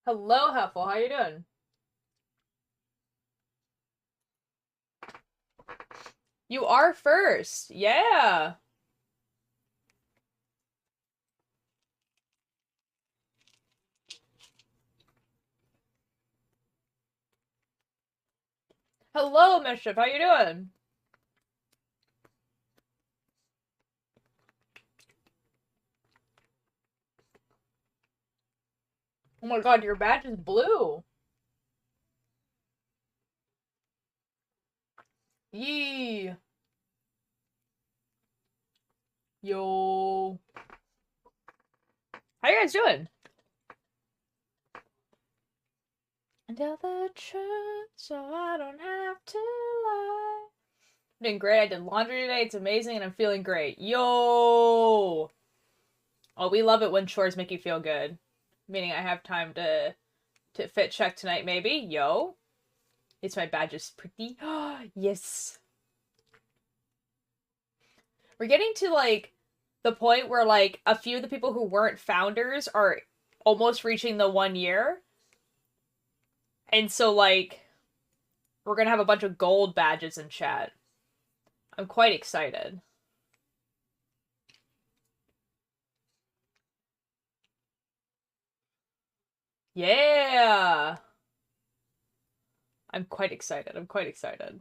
Hello, Huffle. How you doing? You are first. Yeah. Hello, Mischief. How you doing? Oh my god, your badge is blue. Yee. Yo. How you guys doing? Tell the truth so I don't have to lie. I'm doing great. I did laundry today. It's amazing and I'm feeling great. Yo. Oh, we love it when chores make you feel good. Meaning I have time to fit check tonight maybe. Yo. It's my badge is pretty. Yes. We're getting to like the point where like a few of the people who weren't founders are almost reaching the 1 year. And so like we're gonna have a bunch of gold badges in chat. I'm quite excited. Yeah. I'm quite excited. I'm quite excited.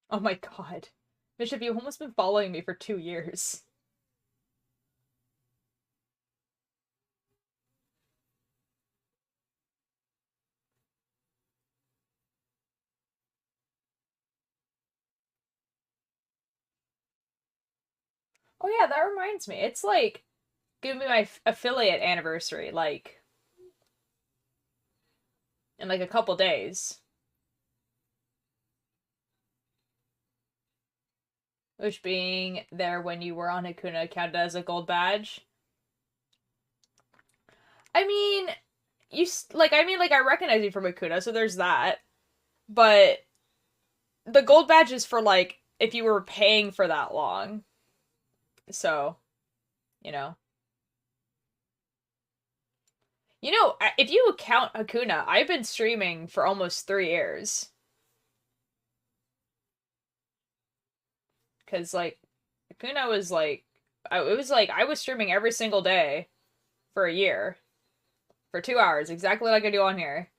Oh my god. Bishop, you've almost been following me for 2 years. Oh yeah, that reminds me. It's like gonna be my affiliate anniversary, like in like a couple days. Which being there when you were on Hakuna counted as a gold badge. I mean, I recognize you from Hakuna, so there's that. But the gold badge is for like if you were paying for that long. So, you know. If you count Hakuna, I've been streaming for almost 3 years. Cause like Hakuna was like it was like I was streaming every single day for a year. For 2 hours, exactly like I do on here.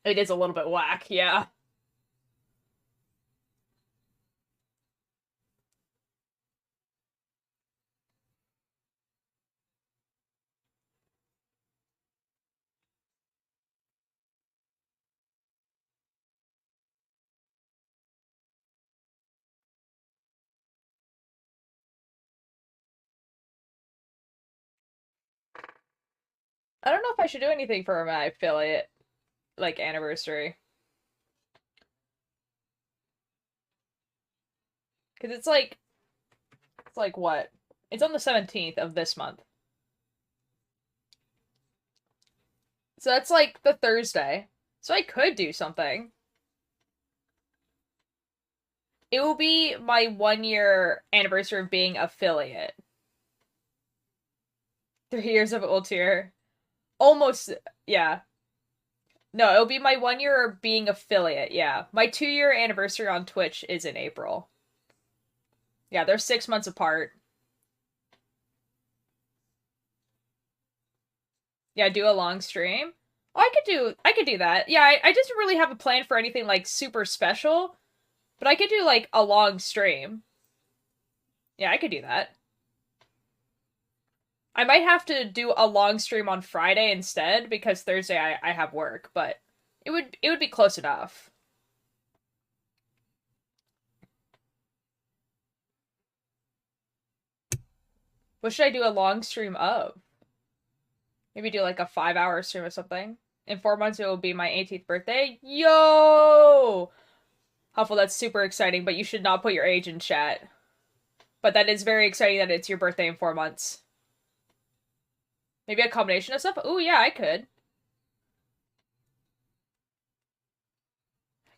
It is a little bit whack, yeah. I don't know if I should do anything for my affiliate like anniversary. Cause it's like what? It's on the 17th of this month. So that's like the Thursday. So I could do something. It will be my 1 year anniversary of being affiliate. 3 years of old tier. Almost, yeah. No, it'll be my 1 year of being affiliate, yeah. My 2 year anniversary on Twitch is in April. Yeah, they're 6 months apart. Yeah, do a long stream. Oh, I could do that. Yeah, I just don't really have a plan for anything like super special, but I could do like a long stream. Yeah, I could do that. I might have to do a long stream on Friday instead because Thursday I have work, but it would be close enough. What should I do a long stream of? Maybe do like a 5 hour stream or something. In 4 months it will be my 18th birthday. Yo! Huffle, that's super exciting, but you should not put your age in chat. But that is very exciting that it's your birthday in 4 months. Maybe a combination of stuff? Ooh, yeah, I could.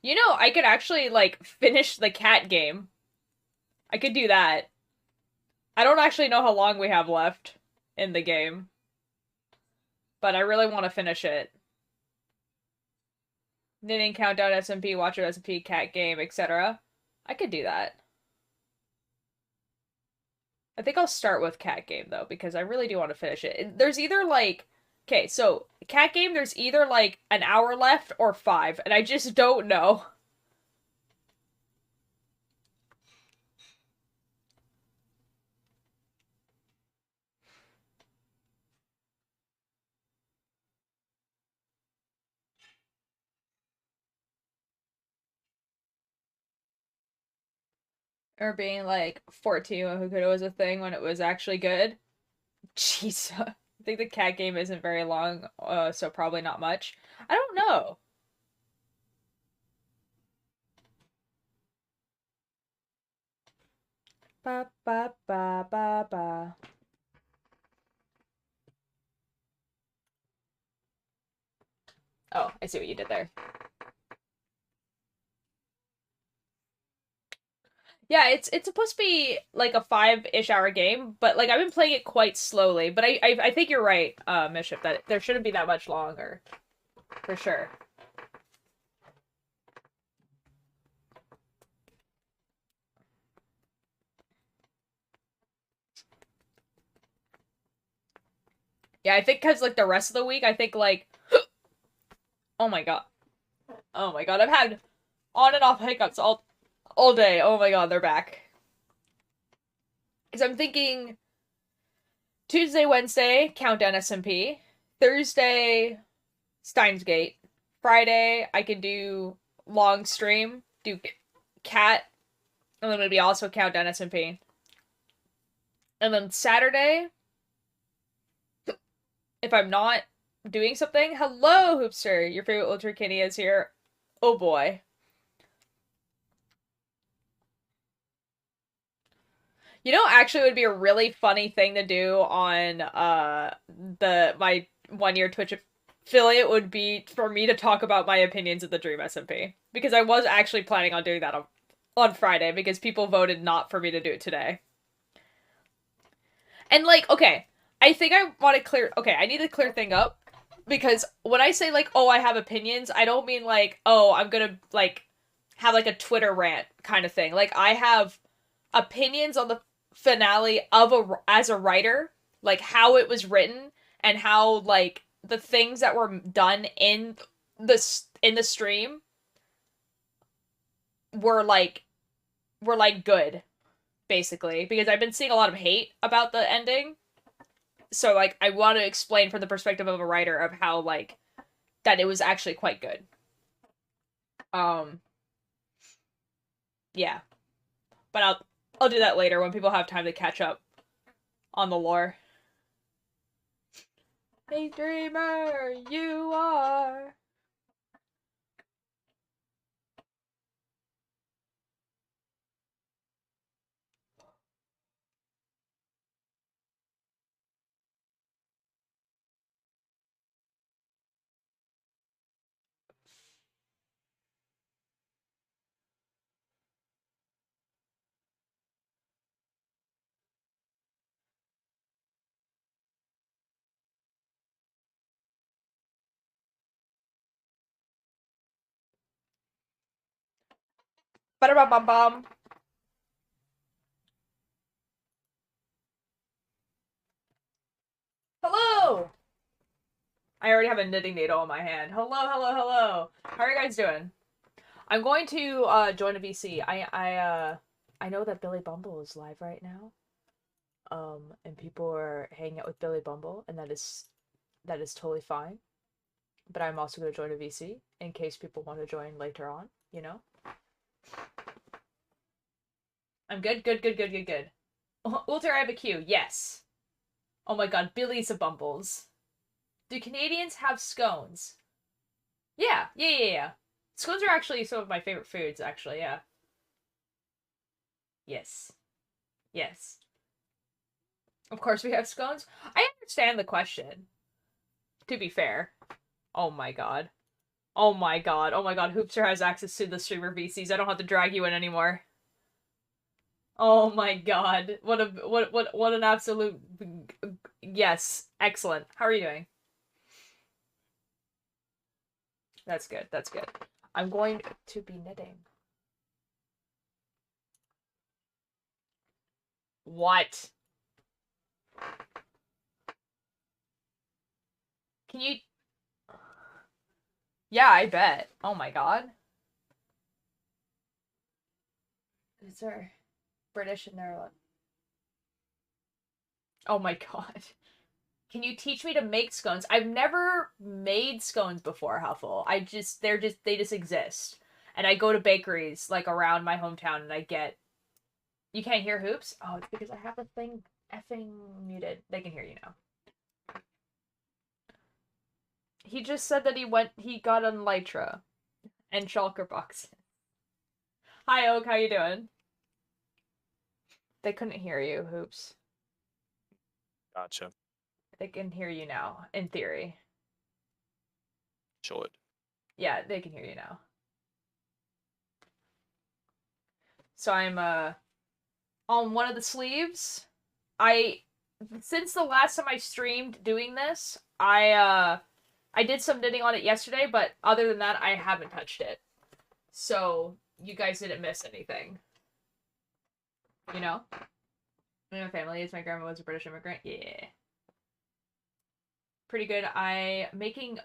You know, I could actually, like, finish the cat game. I could do that. I don't actually know how long we have left in the game, but I really want to finish it. Knitting, countdown, SMP, watcher, SMP, cat game, etc. I could do that. I think I'll start with cat game, though, because I really do want to finish it. There's either, like... Okay, so, cat game, there's either, like, an hour left or 5, and I just don't know. Or being, like, 14 when Hokuto was a thing when it was actually good. Jeez. I think the cat game isn't very long, so probably not much. I don't know. Ba ba ba ba ba. Oh, I see what you did there. Yeah, it's supposed to be like a 5-ish hour game, but like I've been playing it quite slowly. But I think you're right, Miship, that there shouldn't be that much longer, for sure. Yeah, I think because like the rest of the week, I think like, oh my god, oh my god, I've had on and off hiccups all day. Oh my god, they're back. Because I'm thinking Tuesday, Wednesday, countdown SMP. Thursday, Steins Gate. Friday, I can do long stream, do cat, and then maybe also countdown SMP. And then Saturday, if I'm not doing something, hello, Hoopster, your favorite Ultra Kitty is here. Oh boy. You know, actually, it would be a really funny thing to do on my 1 year Twitch affiliate would be for me to talk about my opinions of the Dream SMP, because I was actually planning on doing that on Friday because people voted not for me to do it today. And like, okay, I think I want to clear. Okay, I need to clear thing up because when I say like, oh, I have opinions, I don't mean like, oh, I'm gonna like have like a Twitter rant kind of thing. Like, I have opinions on the finale of as a writer, like how it was written and how like the things that were done in the stream were like good, basically, because I've been seeing a lot of hate about the ending. So like I want to explain from the perspective of a writer of how like that it was actually quite good. Um yeah. But I'll do that later when people have time to catch up on the lore. Hey dreamer, you are. Ba-da-bum-bum-bum. Hello! I already have a knitting needle in my hand. Hello, hello, hello. How are you guys doing? I'm going to join a VC. I know that Billy Bumble is live right now. And people are hanging out with Billy Bumble, and that is totally fine. But I'm also going to join a VC in case people want to join later on, you know? I'm good, good, good, good, good, good. Ultra, I have a queue. Yes. Oh my god, Billy's a Bumbles. Do Canadians have scones? Yeah, yeah, yeah, yeah. Scones are actually some of my favorite foods, actually, yeah. Yes. Yes. Of course we have scones. I understand the question, to be fair. Oh my god. Oh my god. Oh my god. Hoopster has access to the streamer VCs. I don't have to drag you in anymore. Oh my god. What an absolute yes. Excellent. How are you doing? That's good. That's good. I'm going to be knitting. What? Can you Yeah, I bet. Oh my god. Is there British in there? Oh my god. Can you teach me to make scones? I've never made scones before, Huffle. They just exist. And I go to bakeries like around my hometown and I get You can't hear Hoops? Oh, it's because I have the thing effing muted. They can hear you now. He just said that he got on Lytra and Shulker box. Hi Oak, how you doing? They couldn't hear you, Hoops. Gotcha. They can hear you now, in theory. Should. Yeah, they can hear you now. So I'm on one of the sleeves. Since the last time I streamed doing this, I did some knitting on it yesterday, but other than that I haven't touched it. So you guys didn't miss anything. You know? My family is, my grandma was a British immigrant. Yeah. Pretty good. Making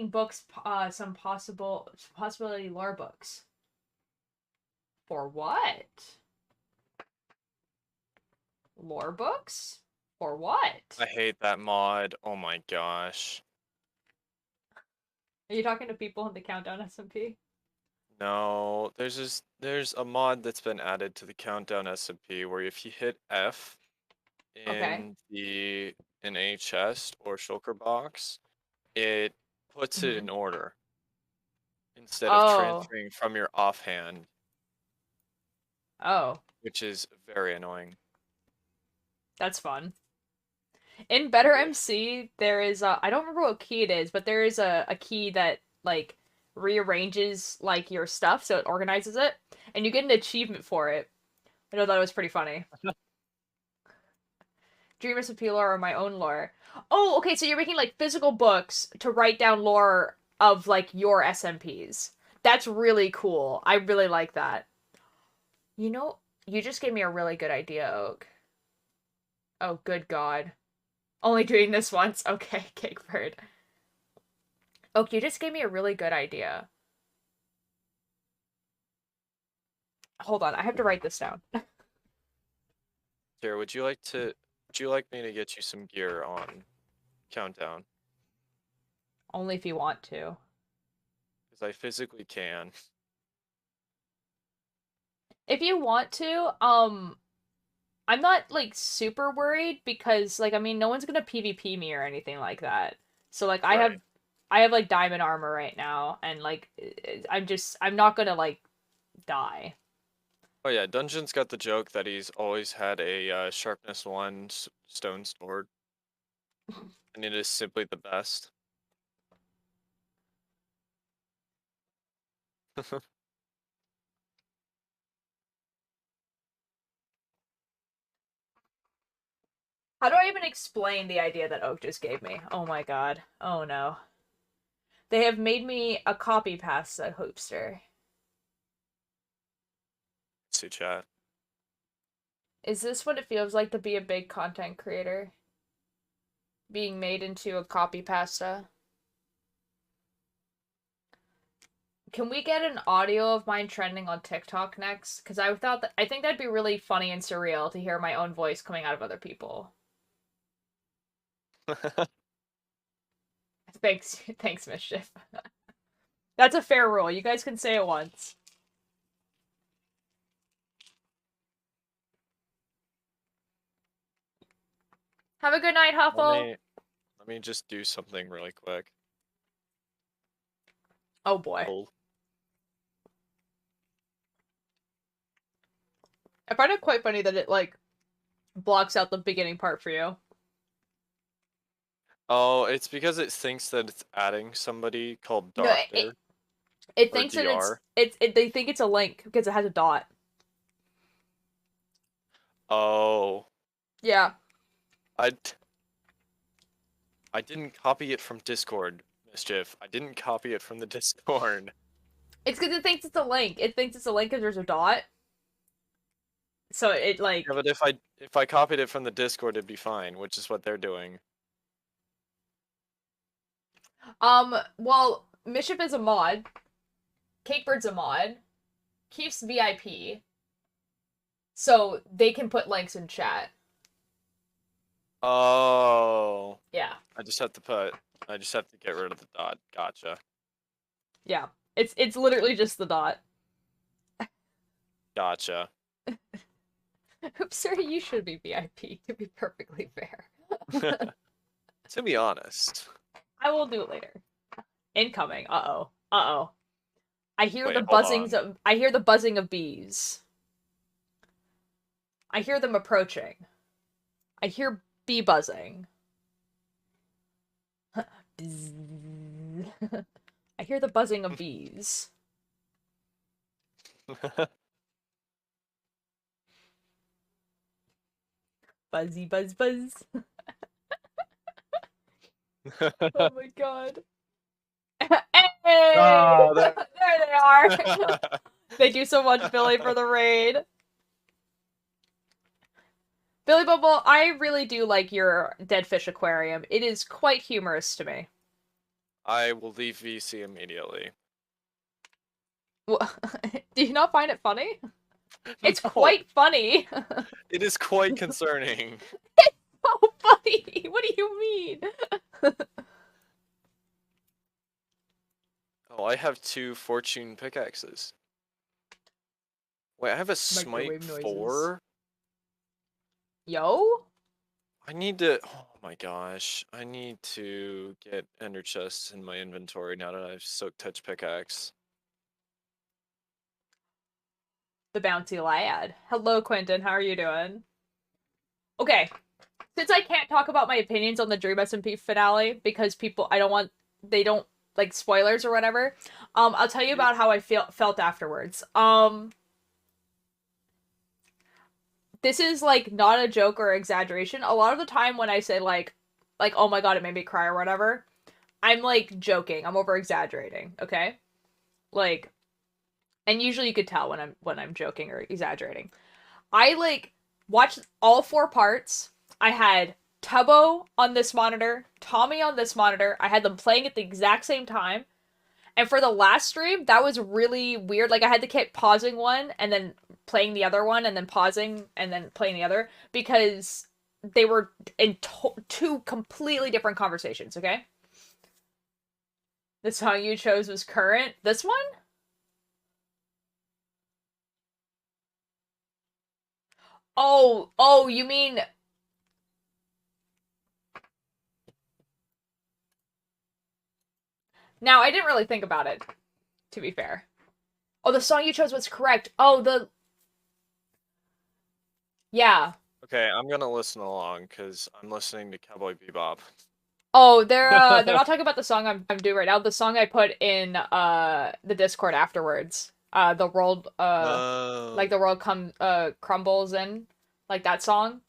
books, some possibility lore books. For what? Lore books? For what? I hate that mod. Oh my gosh. Are you talking to people in the Countdown SMP? No, there's a mod that's been added to the Countdown SMP where if you hit F Okay. in a chest or shulker box, it puts it Mm-hmm. in order instead of Oh. transferring from your offhand, Oh. which is very annoying. That's fun. In Better Yeah. MC, there is I don't remember what key it is, but there is a key that like rearranges like your stuff so it organizes it, and you get an achievement for it. I know that was pretty funny. Dreamers of Lore or my own lore. Oh, okay, so you're making like physical books to write down lore of like your SMPs. That's really cool. I really like that. You know, you just gave me a really good idea, Oak. Oh, good God. Only doing this once. Okay, Cakebird. Oak, you just gave me a really good idea. Hold on, I have to write this down. Sarah, would you like me to get you some gear on Countdown? Only if you want to. Because I physically can. If you want to, I'm not like super worried because like I mean no one's gonna PvP me or anything like that. So like Right. I have like diamond armor right now and like I'm not gonna like die. Oh yeah, Dungeon's got the joke that he's always had a sharpness 1 stone sword, and it is simply the best. How do I even explain the idea that Oak just gave me? Oh my god. Oh no. They have made me a copy pasta hoopster. See chat. Is this what it feels like to be a big content creator? Being made into a copy pasta? Can we get an audio of mine trending on TikTok next? Because I think that'd be really funny and surreal to hear my own voice coming out of other people. Thanks, thanks, Mischief. That's a fair rule. You guys can say it once. Have a good night, Let Huffle. me let me just do something really quick. Oh boy. Oh, I find it quite funny that it like blocks out the beginning part for you. Oh, it's because it thinks that it's adding somebody called No, it, Doctor it or thinks that DR. they think it's a link because it has a dot. Oh, Yeah. I d- I didn't copy it from Discord, Mischief. I didn't copy it from the Discord. It's because it thinks it's a link. It thinks it's a link because there's a dot. So it Yeah, like but if I copied it from the Discord, it'd be fine, which is what they're doing. well, Mischief is a mod. Cakebird's a mod. Keith's VIP. So they can put links in chat. Oh, Yeah. I just have to get rid of the dot. Gotcha. Yeah. It's literally just the dot. Gotcha. Oops, sir, you should be VIP, to be perfectly fair. To be honest. I will do it later. Incoming. Uh-oh. Uh-oh. Wait, hold on. I hear the buzzing of bees. I hear them approaching. I hear bee buzzing. I hear the buzzing of bees. Buzzy buzz buzz. Oh my god. Hey! Oh, There they are. Thank you so much, Billy, for the raid. Billy Bubble, I really do like your Dead Fish Aquarium. It is quite humorous to me. I will leave VC immediately. Do you not find it funny? It's No, quite funny. it is quite concerning. Oh, funny. What do you mean? Oh, I have 2 fortune pickaxes. Wait, I have a smite Microwave noises. 4? Yo? I need to. Oh my gosh. I need to get ender chests in my inventory now that I've soaked touch pickaxe. The bouncy Lyad. Hello, Quentin. How are you doing? Okay. Since I can't talk about my opinions on the Dream SMP finale because they don't like spoilers or whatever. I'll tell you about how I felt afterwards. This is like not a joke or exaggeration. A lot of the time when I say like oh my god, it made me cry or whatever, I'm like joking. I'm over exaggerating, okay? Like, and usually you could tell when I'm joking or exaggerating. I like watched all 4 parts. I had Tubbo on this monitor, Tommy on this monitor. I had them playing at the exact same time. And for the last stream, that was really weird. Like I had to keep pausing one and then playing the other one and then pausing and then playing the other because they were in 2 completely different conversations, okay? The song you chose was current. This one? Oh, you mean now I didn't really think about it, to be fair. Oh, the song you chose was correct. Yeah. Okay, I'm gonna listen along because I'm listening to Cowboy Bebop. Oh, they're not talking about the song I'm doing right now. The song I put in the Discord afterwards. The world like Oh. the world crumbles in, like that song. I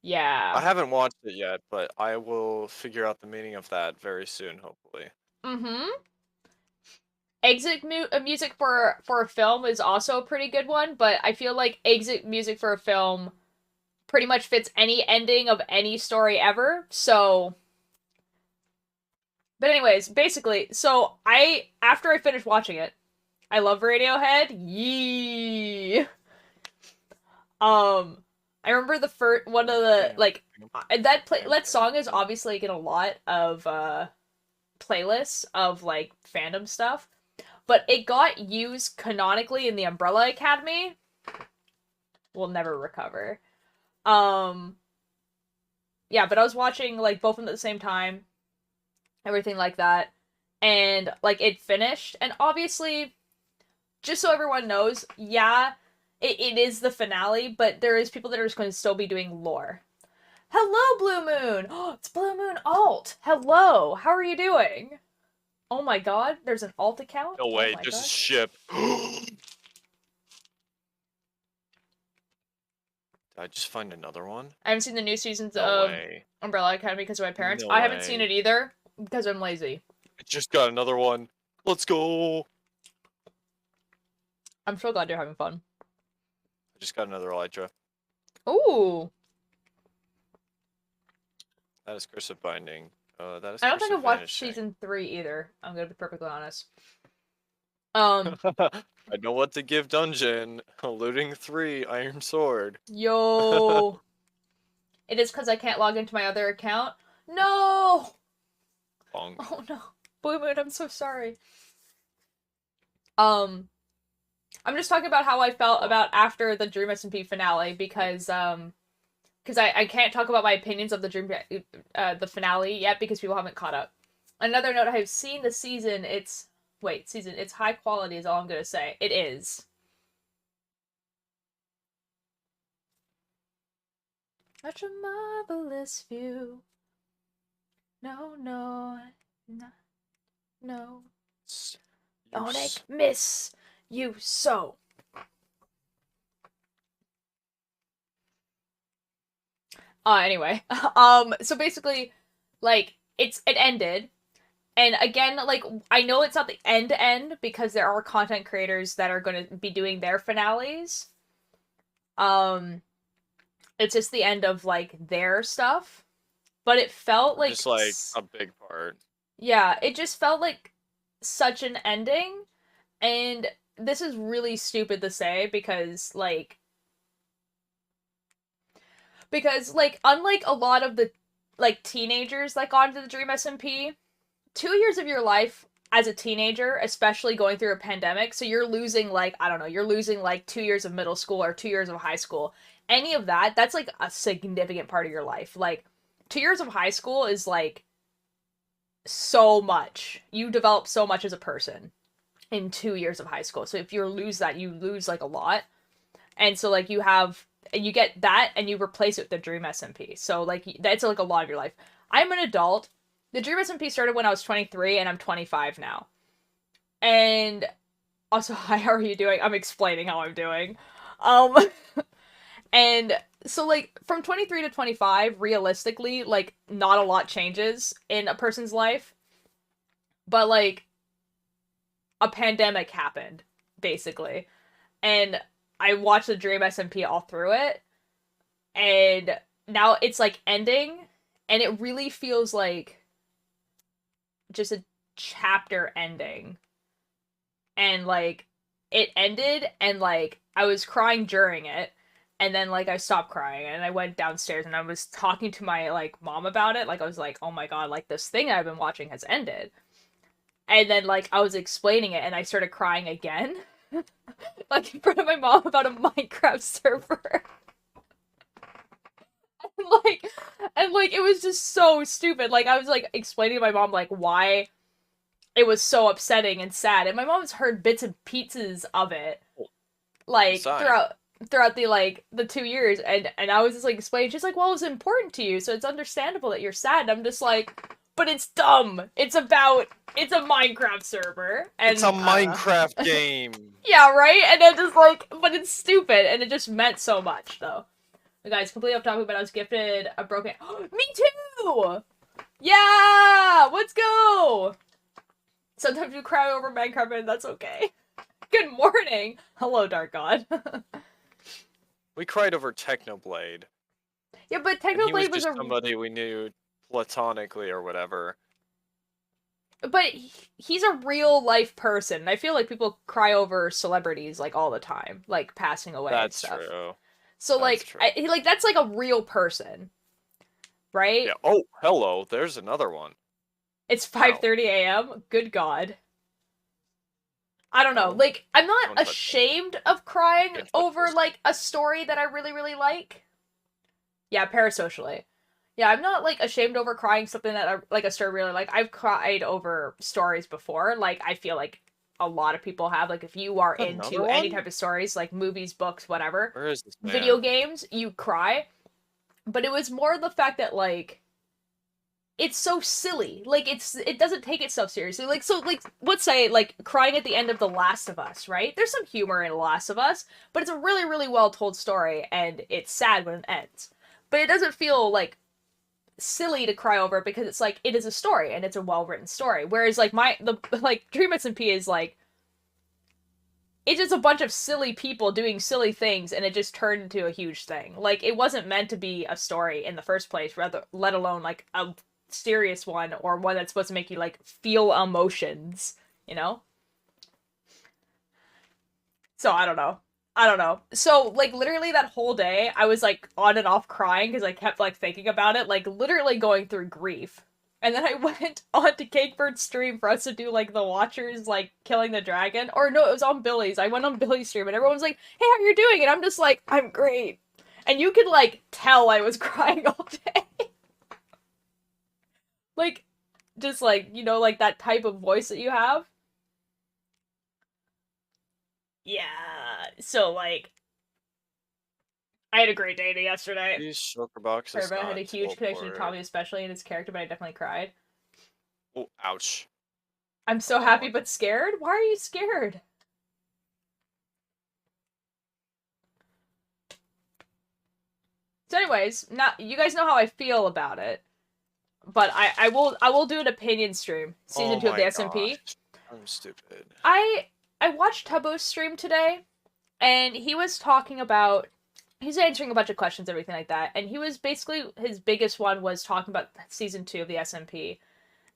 Yeah. haven't watched it yet, but I will figure out the meaning of that very soon, hopefully. Mm-hmm. Music for a film is also a pretty good one, but I feel like exit music for a film pretty much fits any ending of any story ever. So, but anyways, basically, so I after I finished watching it, I love Radiohead. Yee. Um, I remember the first one of the like that song is obviously in a lot of playlists of like fandom stuff, but it got used canonically in the Umbrella Academy. We'll never recover. Um, yeah, but I was watching like both of them at the same time, everything like that, and like it finished, and obviously, just so everyone knows, yeah, it is the finale, but there is people that are just going to still be doing lore. Hello, Blue Moon! Oh, it's Blue Moon Alt! Hello! How are you doing? Oh my god, there's an alt account? No Oh way, my there's a god. ship. Did I just find another one? I haven't seen the new seasons No of way. Umbrella Academy because of my parents. No I haven't seen way. it either because I'm lazy. I just got another one. Let's go. I'm so glad you're having fun. I just got another Elytra. Ooh! That is cursive binding. That is I don't think cursive I've watched vanishing. season 3 either. I'm gonna be perfectly honest. I know what to give Dungeon. Looting 3, Iron Sword. Yo! It is because I can't log into my other account? No! Bonk. Oh no. Blue Moon, I'm so sorry. I'm just talking about how I felt about after the Dream SMP finale because I can't talk about my opinions of the the finale yet because people haven't caught up. Another note, I have seen the season. It's high quality is all I'm gonna say. It is. Such a marvelous view. No, no, no, no. Don't miss you so. Anyway. So basically, like, it ended. And again, like, I know it's not the end because there are content creators that are going to be doing their finales. It's just the end of, like, their stuff. But it felt like... Just like a big part. Yeah, it just felt like such an ending. And this is really stupid to say because, like, unlike a lot of the, like, teenagers that got into the Dream SMP, 2 years of your life as a teenager, especially going through a pandemic, so you're losing, like, I don't know, you're losing, like, 2 years of middle school or 2 years of high school. Any of that, that's, like, a significant part of your life. Like, 2 years of high school is, like, so much. You develop so much as a person in 2 years of high school. So if you lose that, you lose, like, a lot. And so, like, you get that and you replace it with the Dream SMP. So, like, that's, like, a lot of your life. I'm an adult. The Dream SMP started when I was 23 and I'm 25 now. And also, hi, how are you doing? I'm explaining how I'm doing. Um, and so, like, from 23 to 25, realistically, like, not a lot changes in a person's life. But, like, a pandemic happened, basically. And I watched the Dream SMP all through it. And now it's, like, ending. And it really feels like just a chapter ending. And, like, it ended and, like, I was crying during it. And then, like, I stopped crying and I went downstairs and I was talking to my, like, mom about it. Like, I was like, oh my god, like, this thing I've been watching has ended. And then, like, I was explaining it and I started crying again. Like, in front of my mom about a Minecraft server. and, like, it was just so stupid. Like, I was, like, explaining to my mom, like, why it was so upsetting and sad. And my mom's heard bits and pieces of it, like, throughout the, like, the 2 years. And I was just, like, explaining. She's like, well, it was important to you, so it's understandable that you're sad. And I'm just like, but it's dumb. It's a Minecraft server. And, it's a Minecraft game. Yeah, right? And then just, like, but it's stupid. And it just meant so much, though. Guys, completely off topic, but I was gifted a broken... Me too! Yeah! Let's go! Sometimes you cry over Minecraft and that's okay. Good morning! Hello, Dark God. We cried over Technoblade. Yeah, but And he was Technoblade was just somebody we knew platonically or whatever. But he's a real life person. I feel like people cry over celebrities, like, all the time. Like, passing away and stuff. That's true. So, like, that's, like, a real person. Right? Yeah. Oh, hello. There's another one. It's 5:30 a.m.? Good God. I don't know. Like, I'm not ashamed of crying over, like, a story that I really, really like. Yeah, parasocially. Yeah, I'm not, like, ashamed over crying something that, like, a story really like. I've cried over stories before. Like, I feel like a lot of people have. Like, if you are into any type of stories, like movies, books, whatever. Where is this man? Video games, you cry. But it was more the fact that, like, it's so silly. Like, it doesn't take itself seriously. Like, so, like, let's say, like, crying at the end of The Last of Us, right? There's some humor in The Last of Us, but it's a really, really well told story, and it's sad when it ends. But it doesn't feel, like, silly to cry over it because it's, like, it is a story, and it's a well-written story. Whereas, like, Dream SMP is, like, it's just a bunch of silly people doing silly things, and it just turned into a huge thing. Like, it wasn't meant to be a story in the first place, rather, let alone, like, a serious one, or one that's supposed to make you, like, feel emotions, you know? So, I don't know. I don't know. So, like, literally that whole day, I was, like, on and off crying because I kept, like, thinking about it, like, literally going through grief. And then I went on to Cakebird's stream for us to do, like, the Watchers, like, killing the dragon. Or, no, it was on Billy's. I went on Billy's stream, and everyone was like, hey, how you doing? And I'm just like, I'm great. And you could, like, tell I was crying all day. Like, just, like, you know, like, that type of voice that you have. Yeah, so, like, I had a great day yesterday. These shulker boxes. I had a huge connection to Tommy, especially in his character, but I definitely cried. Oh, ouch. I'm so happy but scared? Why are you scared? So anyways, now you guys know how I feel about it. But I will do an opinion stream. Season 2 of the SMP. I'm stupid. I watched Tubbo's stream today, and he was talking about, he's answering a bunch of questions, everything like that, and he was basically, his biggest one was talking about Season 2 of the SMP.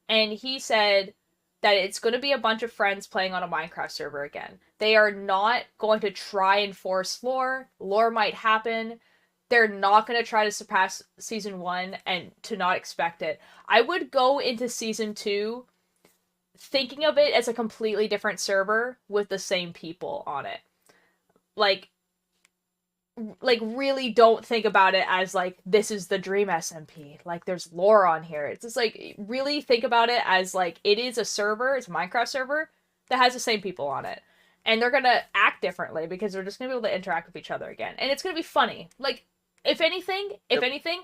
And he said that it's going to be a bunch of friends playing on a Minecraft server again. They are not going to try and force lore. Lore might happen. They're not going to try to surpass Season 1 and to not expect it. I would go into Season 2 thinking of it as a completely different server with the same people on it. Like really don't think about it as, like, this is the Dream SMP. Like, there's lore on here. It's just, like, really think about it as, like, it is a server, it's a Minecraft server that has the same people on it. And they're gonna act differently because they're just gonna be able to interact with each other again. And it's gonna be funny. Like, if anything,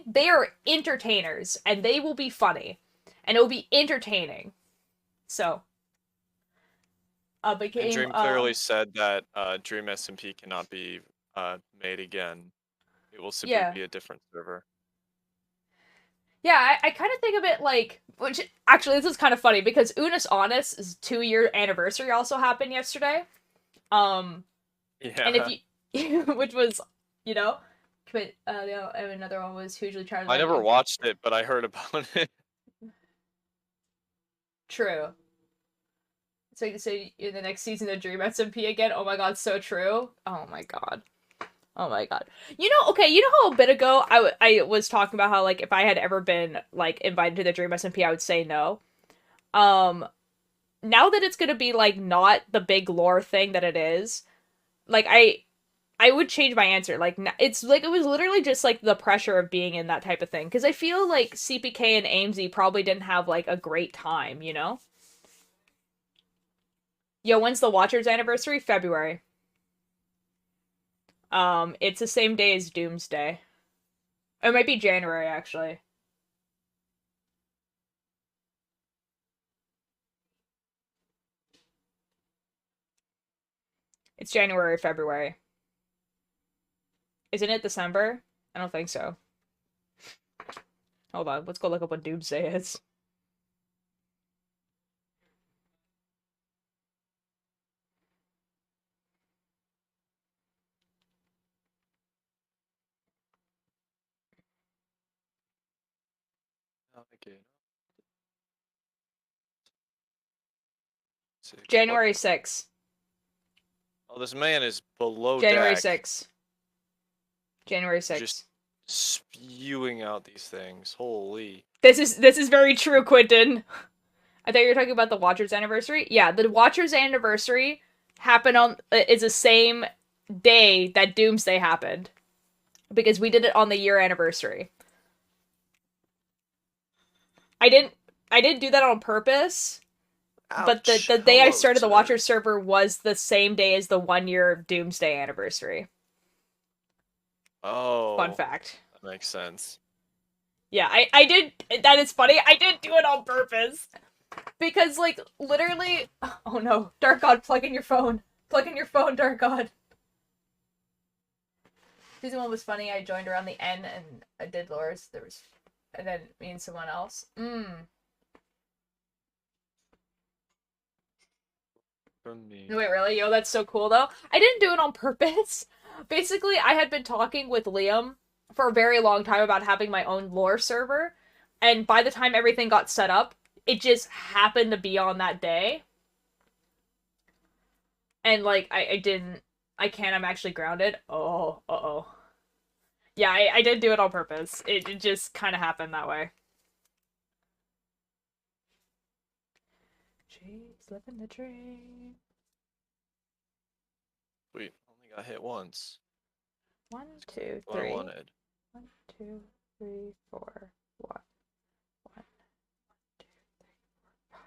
they are entertainers, and they will be funny. And it will be entertaining. So. And Dream clearly said that Dream SMP cannot be made again. It will simply be a different server. Yeah, I kind of think of it like, which actually this is kind of funny because Unus Annus' 2-year anniversary also happened yesterday. Yeah. And if you, which was, you know, but another one was hugely charged. I never watched it, but I heard about it. True. So you can say in the next season of Dream SMP again. Oh my god, so true. Oh my god. Oh my god. You know, okay, you know how a bit ago I was talking about how, like, if I had ever been, like, invited to the Dream SMP, I would say no. Now that it's gonna be, like, not the big lore thing that it is, like, I would change my answer. Like, it's, like, it was literally just, like, the pressure of being in that type of thing. Because I feel like CPK and Amesy probably didn't have, like, a great time, you know? Yo, when's the Watchers anniversary? February. It's the same day as Doomsday. It might be January, actually. It's January or February. Isn't it December? I don't think so. Hold on, let's go look up what Doomsday is. January 6th. Oh, this man is below January deck. 6th. January 6th. Just spewing out these things. Holy. This is very true, Quentin. I thought you were talking about the Watchers anniversary. Yeah, the Watchers anniversary happened on is the same day that Doomsday happened. Because we did it on the year anniversary. I didn't do that on purpose. Ouch. But the day I started the Watchers server was the same day as the 1-year Doomsday anniversary. Oh. Fun fact. makes sense. Yeah, I did. That is funny. I didn't do it on purpose. Because, like, literally... Oh no. Dark God, plug in your phone. Plug in your phone, Dark God. Season 1 was funny. I joined around the end and I did lures. There was... And then me and someone else. From me. No, wait, really? Yo, that's so cool, though. I didn't do it on purpose. Basically, I had been talking with Liam for a very long time about having my own lore server. And by the time everything got set up, it just happened to be on that day. And, like, I didn't... I can't, I'm actually grounded. Oh, uh-oh. Yeah, I did do it on purpose. It just kind of happened that way. She's living the dream. Sweet, only got hit once. 1, 2, 3. What I wanted. 1, 2, 3, 4, 1. 1, 2, 3, 4, 5.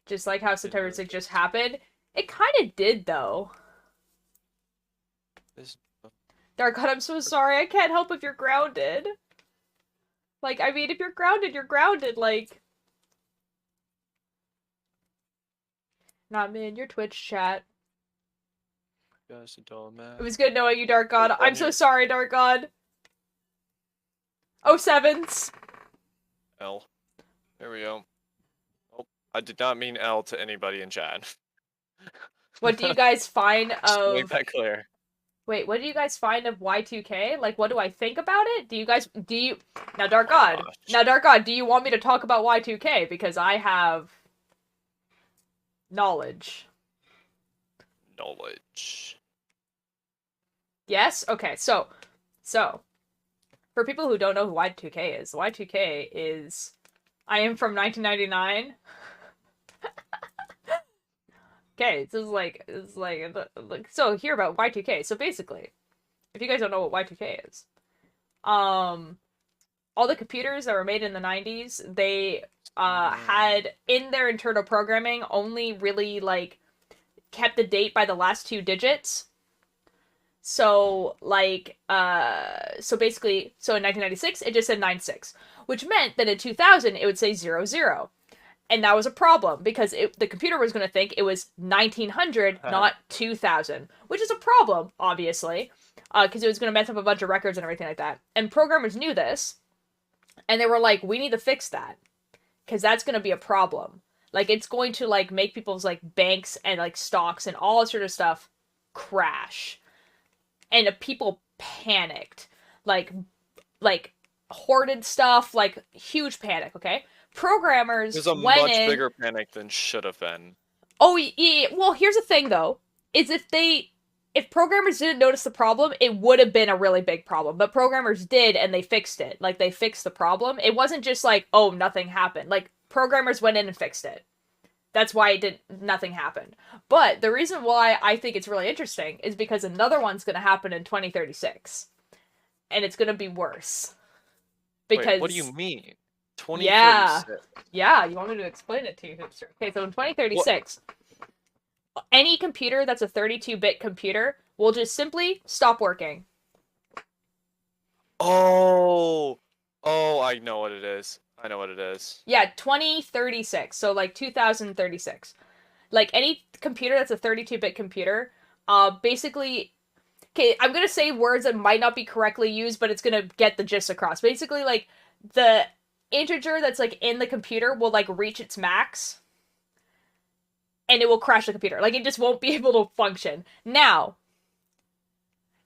Just like how September 6th just happened. It kind of did, though. Dark God, I'm so sorry. I can't help if you're grounded. Like, I mean, if you're grounded, you're grounded, like... Not me in your Twitch chat. Guys, a dumbass. It was good knowing you, Dark God. I'm so sorry, Dark God. Oh, sevens. L. There we go. Oh, I did not mean L to anybody in chat. What do you guys find of... Just to make that clear. Wait, what do you guys find of Y2K? Like, what do I think about it? Do you... Now, Dark God. Now, Dark God, do you want me to talk about Y2K? Because I have... knowledge. Knowledge. Yes? Okay, so... For people who don't know who Y2K is, Y2K is... I am from 1999. Okay, so it's like, so hear about Y2K. So basically, if you guys don't know what Y2K is, all the computers that were made in the 90s, they had in their internal programming only really like kept the date by the last 2 digits. So like so basically, so in 1996 it just said 96, which meant that in 2000 it would say 00. And that was a problem, because the computer was going to think it was 1900, not 2000. Which is a problem, obviously, because it was going to mess up a bunch of records and everything like that. And programmers knew this, and they were like, we need to fix that, because that's going to be a problem. Like, it's going to, like, make people's, like, banks and, like, stocks and all sort of stuff crash. And people panicked. Like, hoarded stuff, like, huge panic, okay? Programmers There's a much bigger panic than should have been. Oh, yeah. Well, here's the thing, though. Is if programmers didn't notice the problem, it would have been a really big problem. But programmers did, and they fixed it. Like, they fixed the problem. It wasn't just like, oh, nothing happened. Like, programmers went in and fixed it. That's why nothing happened. But the reason why I think it's really interesting is because another one's going to happen in 2036. And it's going to be worse. Because... Wait, what do you mean? 2036. Yeah, you want me to explain it to you, Hipster? Okay, so in 2036, any computer that's a 32-bit computer will just simply stop working. Oh, I know what it is. Yeah, 2036, so like 2036. Like, any computer that's a 32-bit computer, basically... Okay, I'm gonna say words that might not be correctly used, but it's gonna get the gist across. Basically, like, the integer that's like in the computer will like reach its max and it will crash the computer. Like, it just won't be able to function. Now,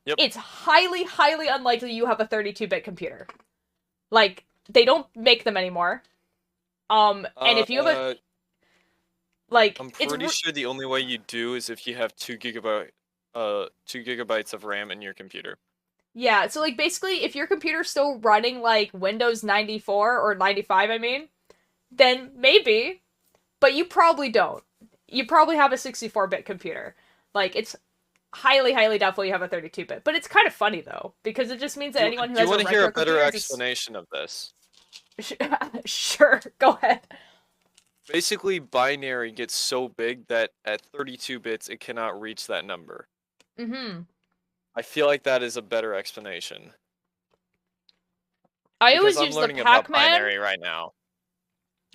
It's highly, highly unlikely you have a 32-bit computer. Like, they don't make them anymore. And if you have a... Like, I'm pretty sure the only way you do is if you have 2 gigabytes of RAM in your computer. Yeah, so, like, basically, if your computer's still running, like, Windows 94, or 95, I mean, then maybe, but you probably don't. You probably have a 64-bit computer. Like, it's highly, highly doubtful you have a 32-bit. But it's kind of funny, though, because it just means that anyone who has a retro computer... Do you want to hear a better explanation of this? Sure, go ahead. Basically, binary gets so big that at 32 bits, it cannot reach that number. Mm-hmm. I feel like that is a better explanation. I always use the Pac-Man binary right now.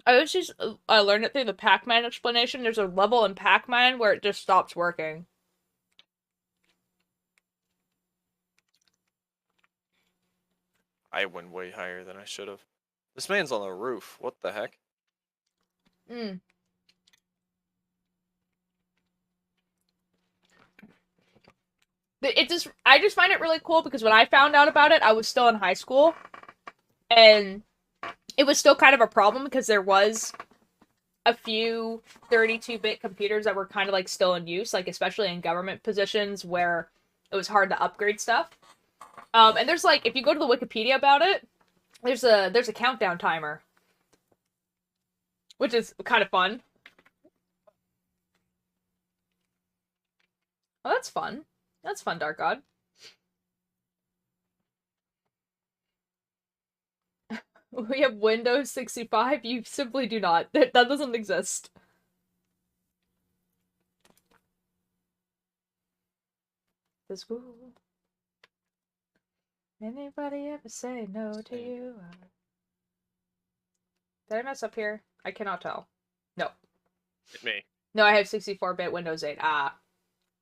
I always use I learned it through the Pac-Man explanation. There's a level in Pac-Man where it just stops working. I went way higher than I should have. This man's on the roof. What the heck? I just find it really cool because when I found out about it, I was still in high school, and it was still kind of a problem because there was a few 32-bit computers that were kind of like still in use, like especially in government positions where it was hard to upgrade stuff. And there's like, if you go to the Wikipedia about it, there's a countdown timer, which is kind of fun. Oh, that's fun. That's fun, Dark God. We have Windows 65? You simply do not. That doesn't exist. The school. Anybody ever say no to you? Did I mess up here? I cannot tell. No. Hit me. No, I have 64-bit Windows 8. Ah.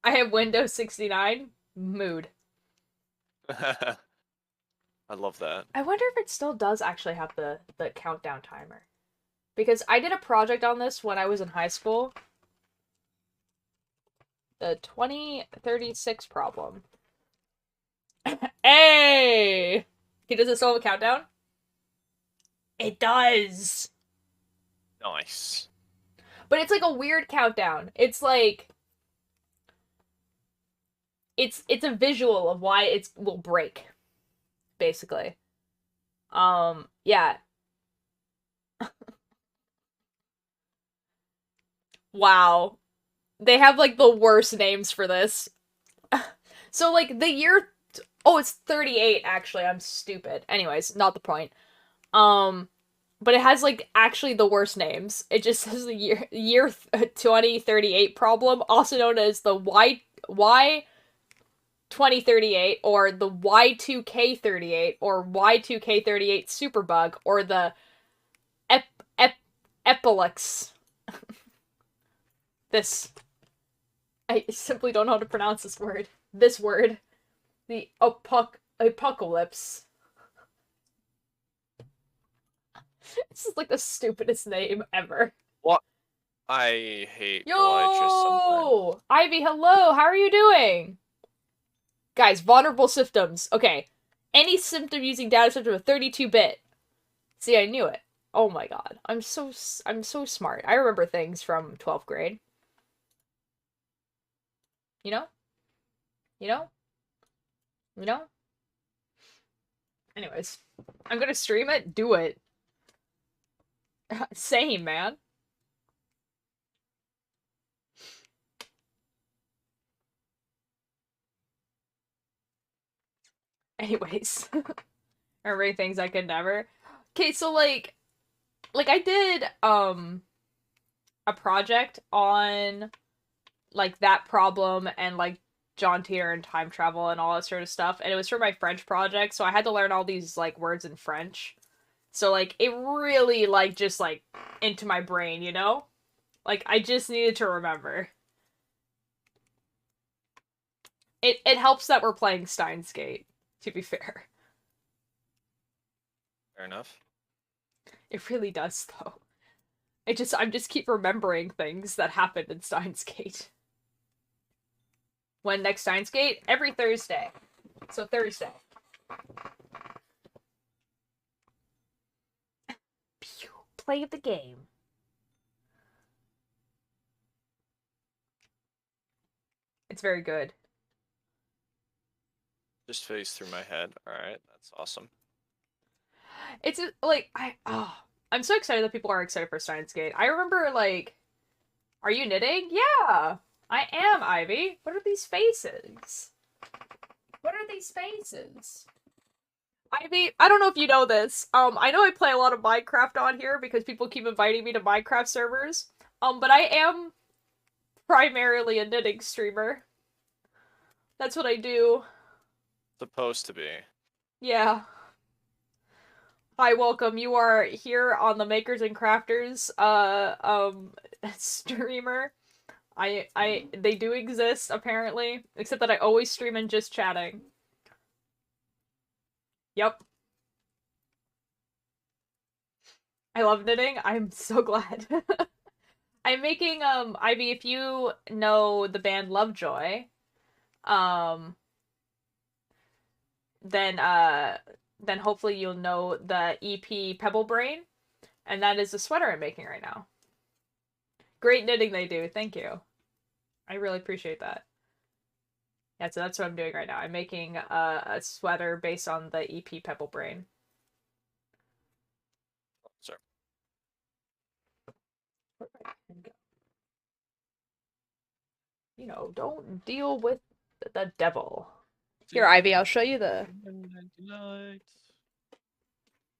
I have Windows 69. Mood. I love that. I wonder if it still does actually have the countdown timer. Because I did a project on this when I was in high school. The 2036 problem. Hey! Does it still have a countdown? It does! Nice. But it's like a weird countdown. It's like... It's a visual of why it will break. Basically. Yeah. Wow. They have, like, the worst names for this. So, like, the year... Oh, it's 38, actually. I'm stupid. Anyways, not the point. But it has, like, actually the worst names. It just says the year 2038 problem, also known as the Y 2038, or the Y2K38, or Y2K38 superbug, or the Epilux. I simply don't know how to pronounce this word. This word. The apocalypse. This is like the stupidest name ever. What? I hate Yo! Ivy, hello! How are you doing? Guys, vulnerable systems. Okay. Any symptom using data system of 32-bit. See, I knew it. Oh my god. I'm so smart. I remember things from 12th grade. You know? You know? You know? Anyways. I'm gonna stream it. Do it. Same, man. Anyways. Remember things I could never. Okay, so like I did a project on like that problem and like John Titor and time travel and all that sort of stuff, and it was for my French project, so I had to learn all these like words in French. So like it really like just like into my brain, you know? Like I just needed to remember. It helps that we're playing Steins Gate, to be fair. Fair enough. It really does, though. I'm just keep remembering things that happened in Steins Gate. When next Steins Gate? Every Thursday. So Thursday. Pew. Play the game. It's very good. Just phased through my head. Alright, that's awesome. It's like I'm so excited that people are excited for Steins Gate. I remember like, are you knitting? Yeah, I am, Ivy. What are these faces? What are these faces? Ivy, I don't know if you know this. I know I play a lot of Minecraft on here because people keep inviting me to Minecraft servers. But I am primarily a knitting streamer. That's what I do. Supposed to be. Yeah. Hi, welcome. You are here on the Makers and Crafters streamer. They do exist apparently, except that I always stream in just chatting. Yep. I love knitting. I'm so glad. I'm making Ivy, if you know the band Lovejoy, then hopefully you'll know the EP Pebble Brain, and that is the sweater I'm making right now. Great knitting they do. Thank you. I really appreciate that. Yeah, so that's what I'm doing right now. I'm making a sweater based on the EP Pebble Brain. Sorry. You know, don't deal with the devil. Here, Ivy, I'll show you the...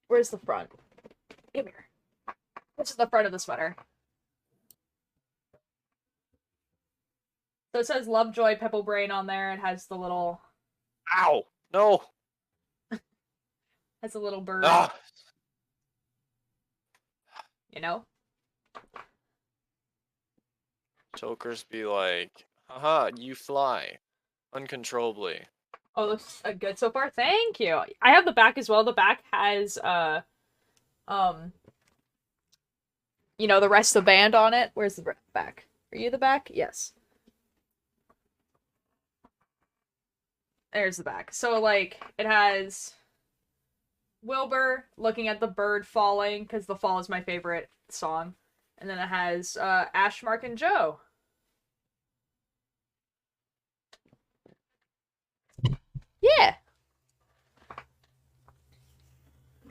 Where's the front? Come here. This is the front of the sweater. So it says Lovejoy Pebble Brain on there. It has the little... Ow! No! Has a little bird. Ah. You know? Chokers be like, haha, you fly. Uncontrollably. Oh, looks good so far. Thank you. I have the back as well. The back has, you know, the rest of the band on it. Where's the back? Are you the back? Yes. There's the back. So, like, it has Wilbur looking at the bird falling, because The Fall is my favorite song. And then it has, Ash, Mark, and Joe. Yeah!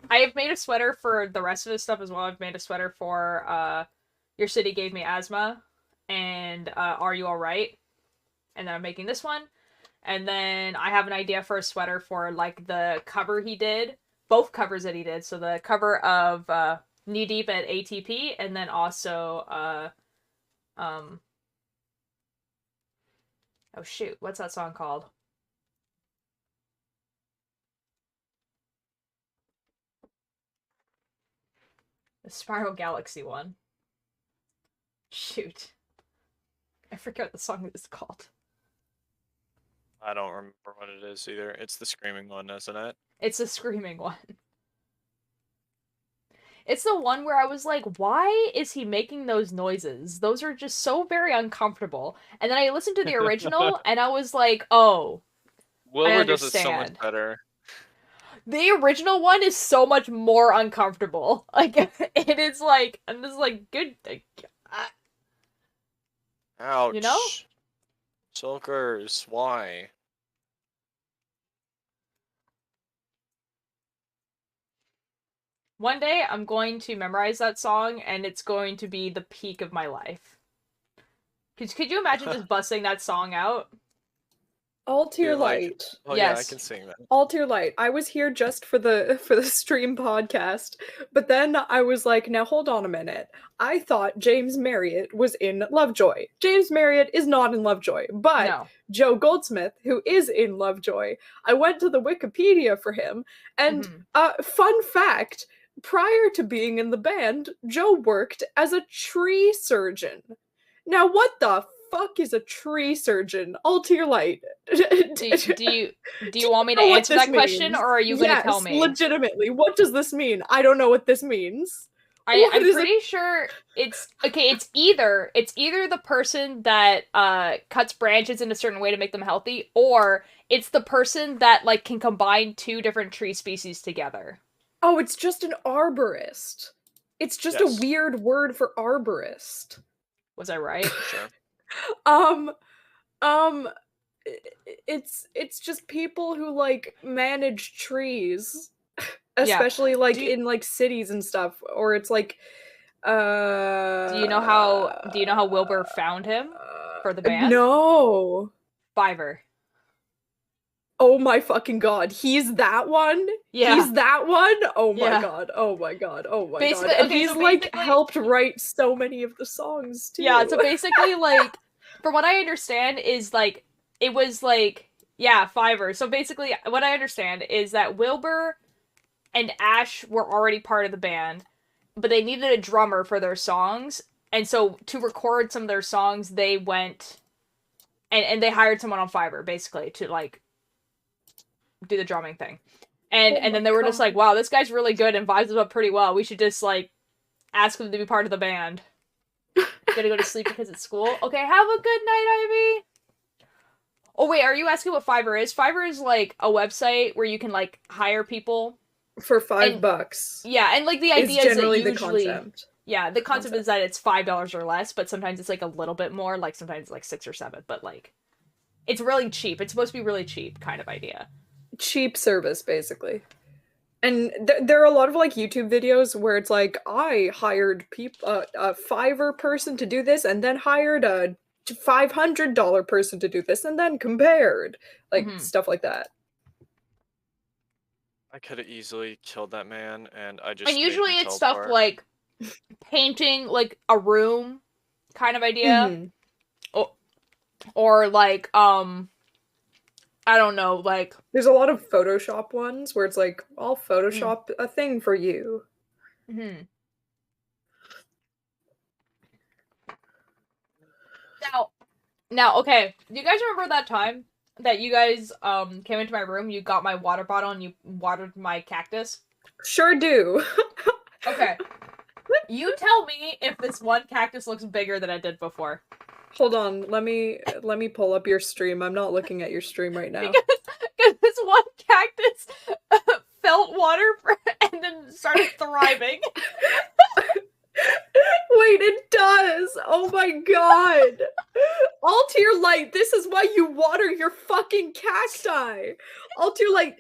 I have made a sweater for the rest of this stuff as well. I've made a sweater for, Your City Gave Me Asthma, and, Are You Alright? And then I'm making this one. And then I have an idea for a sweater for, like, the cover he did. Both covers that he did. So the cover of, Knee Deep at ATP, and then also, oh shoot, what's that song called? The Spiral Galaxy one. Shoot. I forget what the song is called. I don't remember what it is either. It's the screaming one, isn't it? It's the screaming one. It's the one where I was like, why is he making those noises? Those are just so very uncomfortable. And then I listened to the original, and I was like, oh, Wilbur does it so much better. The original one is so much more uncomfortable. Like, it is like, and this is like, good. Ouch. You know? Sulkers, why? One day, I'm going to memorize that song, and it's going to be the peak of my life. Could you imagine just busting that song out? All to your light. Oh yes. Yeah, I can sing that. All to your light. I was here just for the stream podcast, but then I was like, now hold on a minute. I thought James Marriott was in Lovejoy. James Marriott is not in Lovejoy, but no. Joe Goldsmith, who is in Lovejoy, I went to the Wikipedia for him, and fun fact, prior to being in the band, Joe worked as a tree surgeon. Now what the fuck is a tree surgeon? All to your light. Do you want me to answer that question, or are you going to tell me? Legitimately, what does this mean? I don't know what this means. I'm pretty sure it's okay. It's either the person that cuts branches in a certain way to make them healthy, or it's the person that like can combine two different tree species together. Oh, it's just an arborist. It's just a weird word for arborist. Was I right? Sure. It's just people who like manage trees, especially like in like cities and stuff, or it's like do you know how Wilbur found him for the band? No. Fiverr. Oh my fucking god, he's that one? Yeah. He's that one? Oh my god, oh my god, oh my god. And he's like helped write so many of the songs too. Yeah, so basically like, from what I understand is like, it was like, Yeah, Fiverr. So basically, what I understand is that Wilbur and Ash were already part of the band, but they needed a drummer for their songs, and so to record some of their songs, they went and they hired someone on Fiverr, basically, to, like, do the drumming thing. And then they were just like, wow, this guy's really good and vibes us up pretty well. We should just, like, ask him to be part of the band. Gonna go to sleep because it's school. Okay, have a good night, Ivy. Oh, wait, are you asking what Fiverr is? Fiverr is, like, a website where you can, like, hire people. For $5. Yeah, and, like, the idea is that usually... the concept. Yeah, the concept is that it's $5 or less, but sometimes it's, like, a little bit more. Like, sometimes it's, like, 6 or 7. But, like, it's really cheap. It's supposed to be really cheap kind of idea. Cheap service, basically. And there are a lot of, like, YouTube videos where it's like, I hired a Fiverr person to do this, and then hired a $500 person to do this, and then compared. Like, stuff like that. I could have easily killed that man, and I just... And usually it's stuff like painting, like, a room kind of idea. Or like, I don't know, like... There's a lot of Photoshop ones where it's like, I'll Photoshop a thing for you. Now, okay, do you guys remember that time that you guys, came into my room, you got my water bottle, and you watered my cactus? Sure do. Okay. You tell me if this one cactus looks bigger than it did before. Hold on, let me pull up your stream. I'm not looking at your stream right now. Because this one cactus felt water and then started thriving. Wait, it does! Oh my god! All to your light, this is why you water your fucking cacti! All to your light,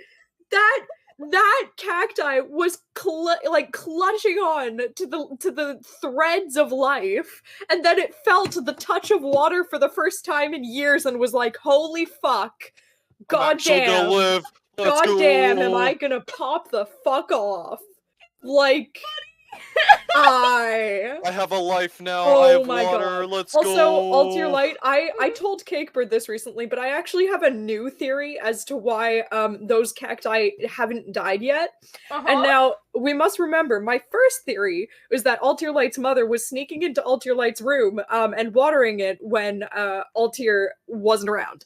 that cacti was clutching on to the threads of life, and then it felt the touch of water for the first time in years and was like, holy fuck, goddamn, goddamn, am I gonna pop the fuck off? Like, I have a life now. Oh I have my water. God. Let's also, go. All to your light, I told Cakebird this recently, but I actually have a new theory as to why those cacti haven't died yet. And now we must remember, my first theory was that Altier Light's mother was sneaking into Altier Light's room and watering it when Altier wasn't around.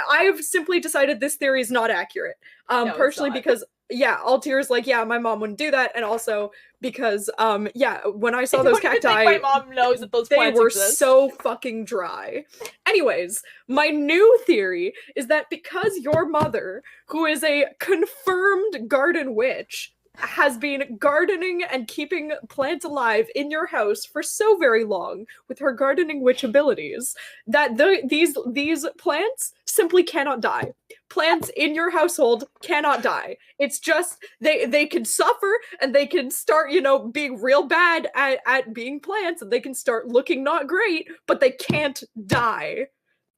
I've simply decided this theory is not accurate. No, partially because Altier's like, yeah, my mom wouldn't do that, and also because, when I saw those cacti, my mom knows that those plants they were exist. so fucking dry. Anyways, my new theory is that because your mother, who is a confirmed garden witch, has been gardening and keeping plants alive in your house for so very long with her gardening witch abilities, that these plants simply cannot die. Plants in your household cannot die. It's just they can suffer and they can start, being real bad at being plants, and they can start looking not great, but they can't die.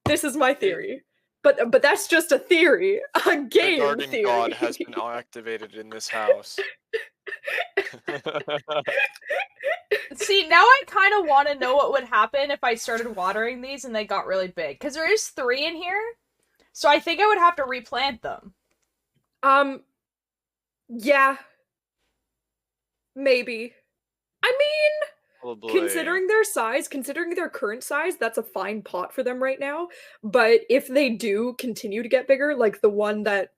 This is my theory. But that's just a theory. A game the garden theory. god has been activated in this house. See, now I kind of want to know what would happen if I started watering these and they got really big. Because there is 3 in here, so I think I would have to replant them. Yeah. Maybe. I mean... Probably. Considering their size, considering their current size, that's a fine pot for them right now. But if they do continue to get bigger, like the one that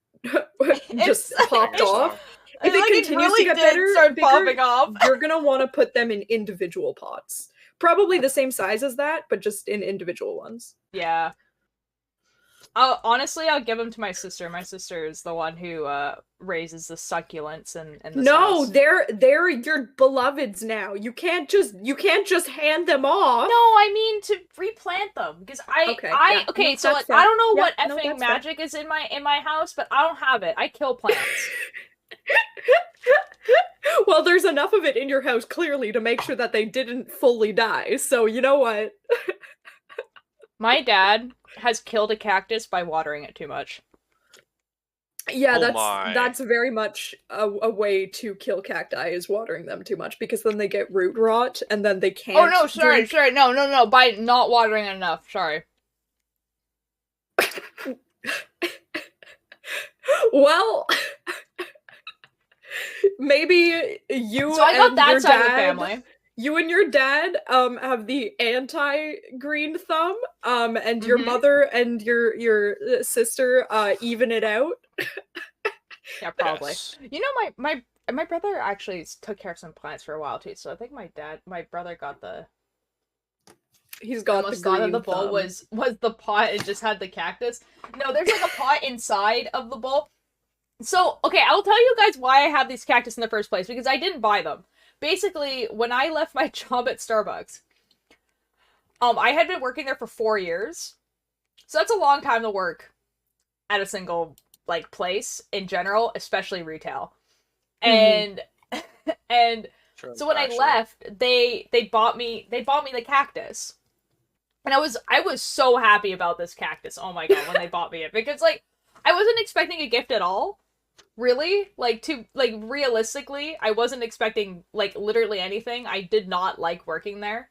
just popped off, if it continues to get bigger, popping off, you're gonna want to put them in individual pots. Probably the same size as that, but just in individual ones. Yeah. Honestly, I'll give them to my sister. My sister is the one who raises the succulents and this house. They're your beloveds now. You can't just hand them off. No, I mean to replant them because so like, I don't know what effing magic is in my house, but I don't have it. I kill plants. Well, there's enough of it in your house clearly to make sure that they didn't fully die. So you know what? My dad has killed a cactus by watering it too much. Yeah, that's very much a way to kill cacti, is watering them too much, because then they get root rot and then they can't. Oh no, sorry, no, by not watering enough. Sorry. Well, maybe you So I got and that your side of the dad, family. you and your dad have the anti-green thumb, and your Mhm. mother and your sister even it out. Yeah, probably. Yes. You know, my brother actually took care of some plants for a while too. So I think my brother got the. He's I got the almost thought that green the bowl thumb. was the pot and just had the cactus. No, there's like a pot inside of the bowl. So, okay, I'll tell you guys why I have these cactus in the first place, because I didn't buy them. Basically, when I left my job at Starbucks, I had been working there for 4 years. So that's a long time to work at a single, like, place in general, especially retail. And, and so when I left, they bought me the cactus. And I was so happy about this cactus. Oh my god, when they bought me it. Because, like, I wasn't expecting a gift at all. Really? Like, realistically, I wasn't expecting, like, literally anything. I did not like working there.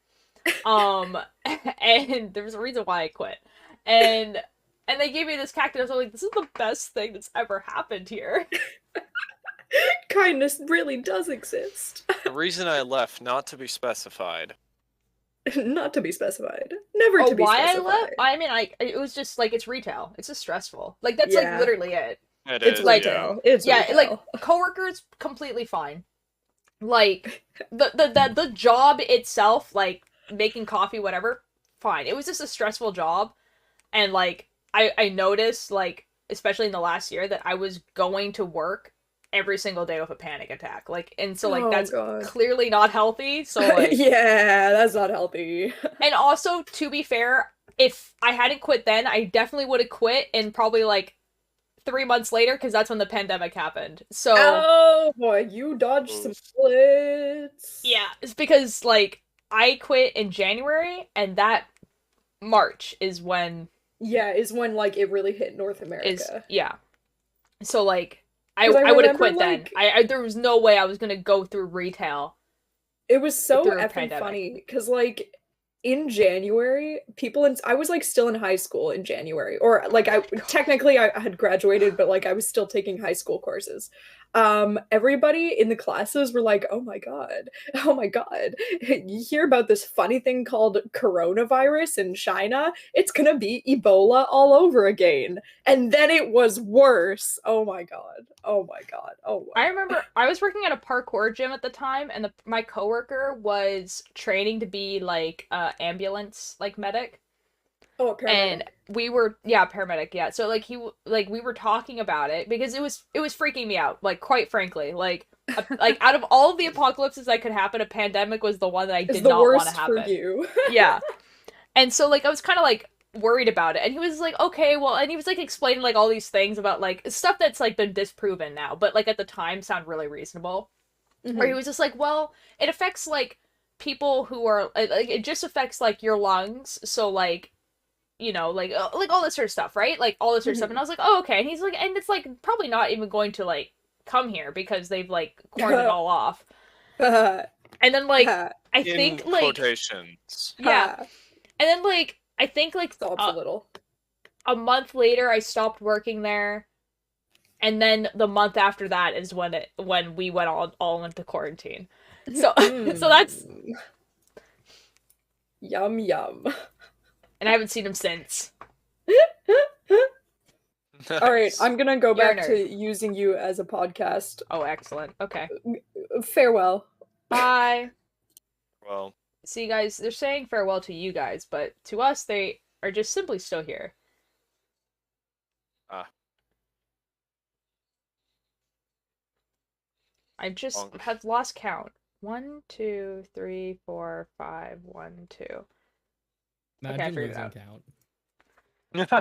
And there was a reason why I quit. And they gave me this cactus. I was like, this is the best thing that's ever happened here. Kindness really does exist. The reason I left, not to be specified. Not to be specified. Never to be why specified. I left? I mean, it was just, like, it's retail. It's just stressful. Like, that's, like, literally it. It's like, retail. It's retail. Like, coworkers, completely fine. Like, the job itself, like, making coffee, whatever, fine. It was just a stressful job. And, like, I noticed, like, especially in the last year, that I was going to work every single day with a panic attack. Like, and so, like, that's clearly not healthy. So, like... yeah, that's not healthy. And also, to be fair, if I hadn't quit then, I definitely would have quit in probably, like, 3 months later, because that's when the pandemic happened. So... Oh, boy, you dodged some bullets. Yeah, it's because, like, I quit in January, and that March is when... Yeah, is when, like, it really hit North America. Yeah. So, like... I would have quit, like, then. There was no way I was gonna go through retail. It was so effing funny, because, like, in January, I was, like, still in high school in January, or, like, technically I had graduated, but, like, I was still taking high school courses. Everybody in the classes were like, oh my god, you hear about this funny thing called coronavirus in China? It's gonna be Ebola all over again. And then it was worse. Oh my god. I remember I was working at a parkour gym at the time, and my coworker was training to be, like, ambulance, like, medic. Oh, a paramedic. And we were, paramedic, yeah. So, like, we were talking about it, because it was freaking me out, like, quite frankly. Like, like, out of all of the apocalypses that could happen, a pandemic was the one that I did not want to happen. For you. Yeah. And so, like, I was kind of, like, worried about it. And he was like, okay, well, and he was, like, explaining, like, all these things about, like, stuff that's, like, been disproven now, but, like, at the time sound really reasonable. Mm-hmm. Where he was just like, well, it affects, like, people who are, like, it just affects, like, your lungs. So, like, you know, like all this sort of stuff, right? Like, all this sort of stuff. And I was like, oh, okay. And he's like, and it's, like, probably not even going to, like, come here, because they've, like, cornered it all off. And then, like, I think, like... quotations. Yeah. And then, like, I think, like, a month later, I stopped working there. And then the month after that is when we went all into quarantine. So, so that's... Yum, yum. And I haven't seen him since. Nice. Alright, I'm gonna go back to using you as a podcast. Oh, excellent. Okay. Farewell. Bye. Well. See, guys, they're saying farewell to you guys, but to us, they are just simply still here. I just have lost count. 1, 2, 3, 4, 5, 1, 2. Okay, I figured it out.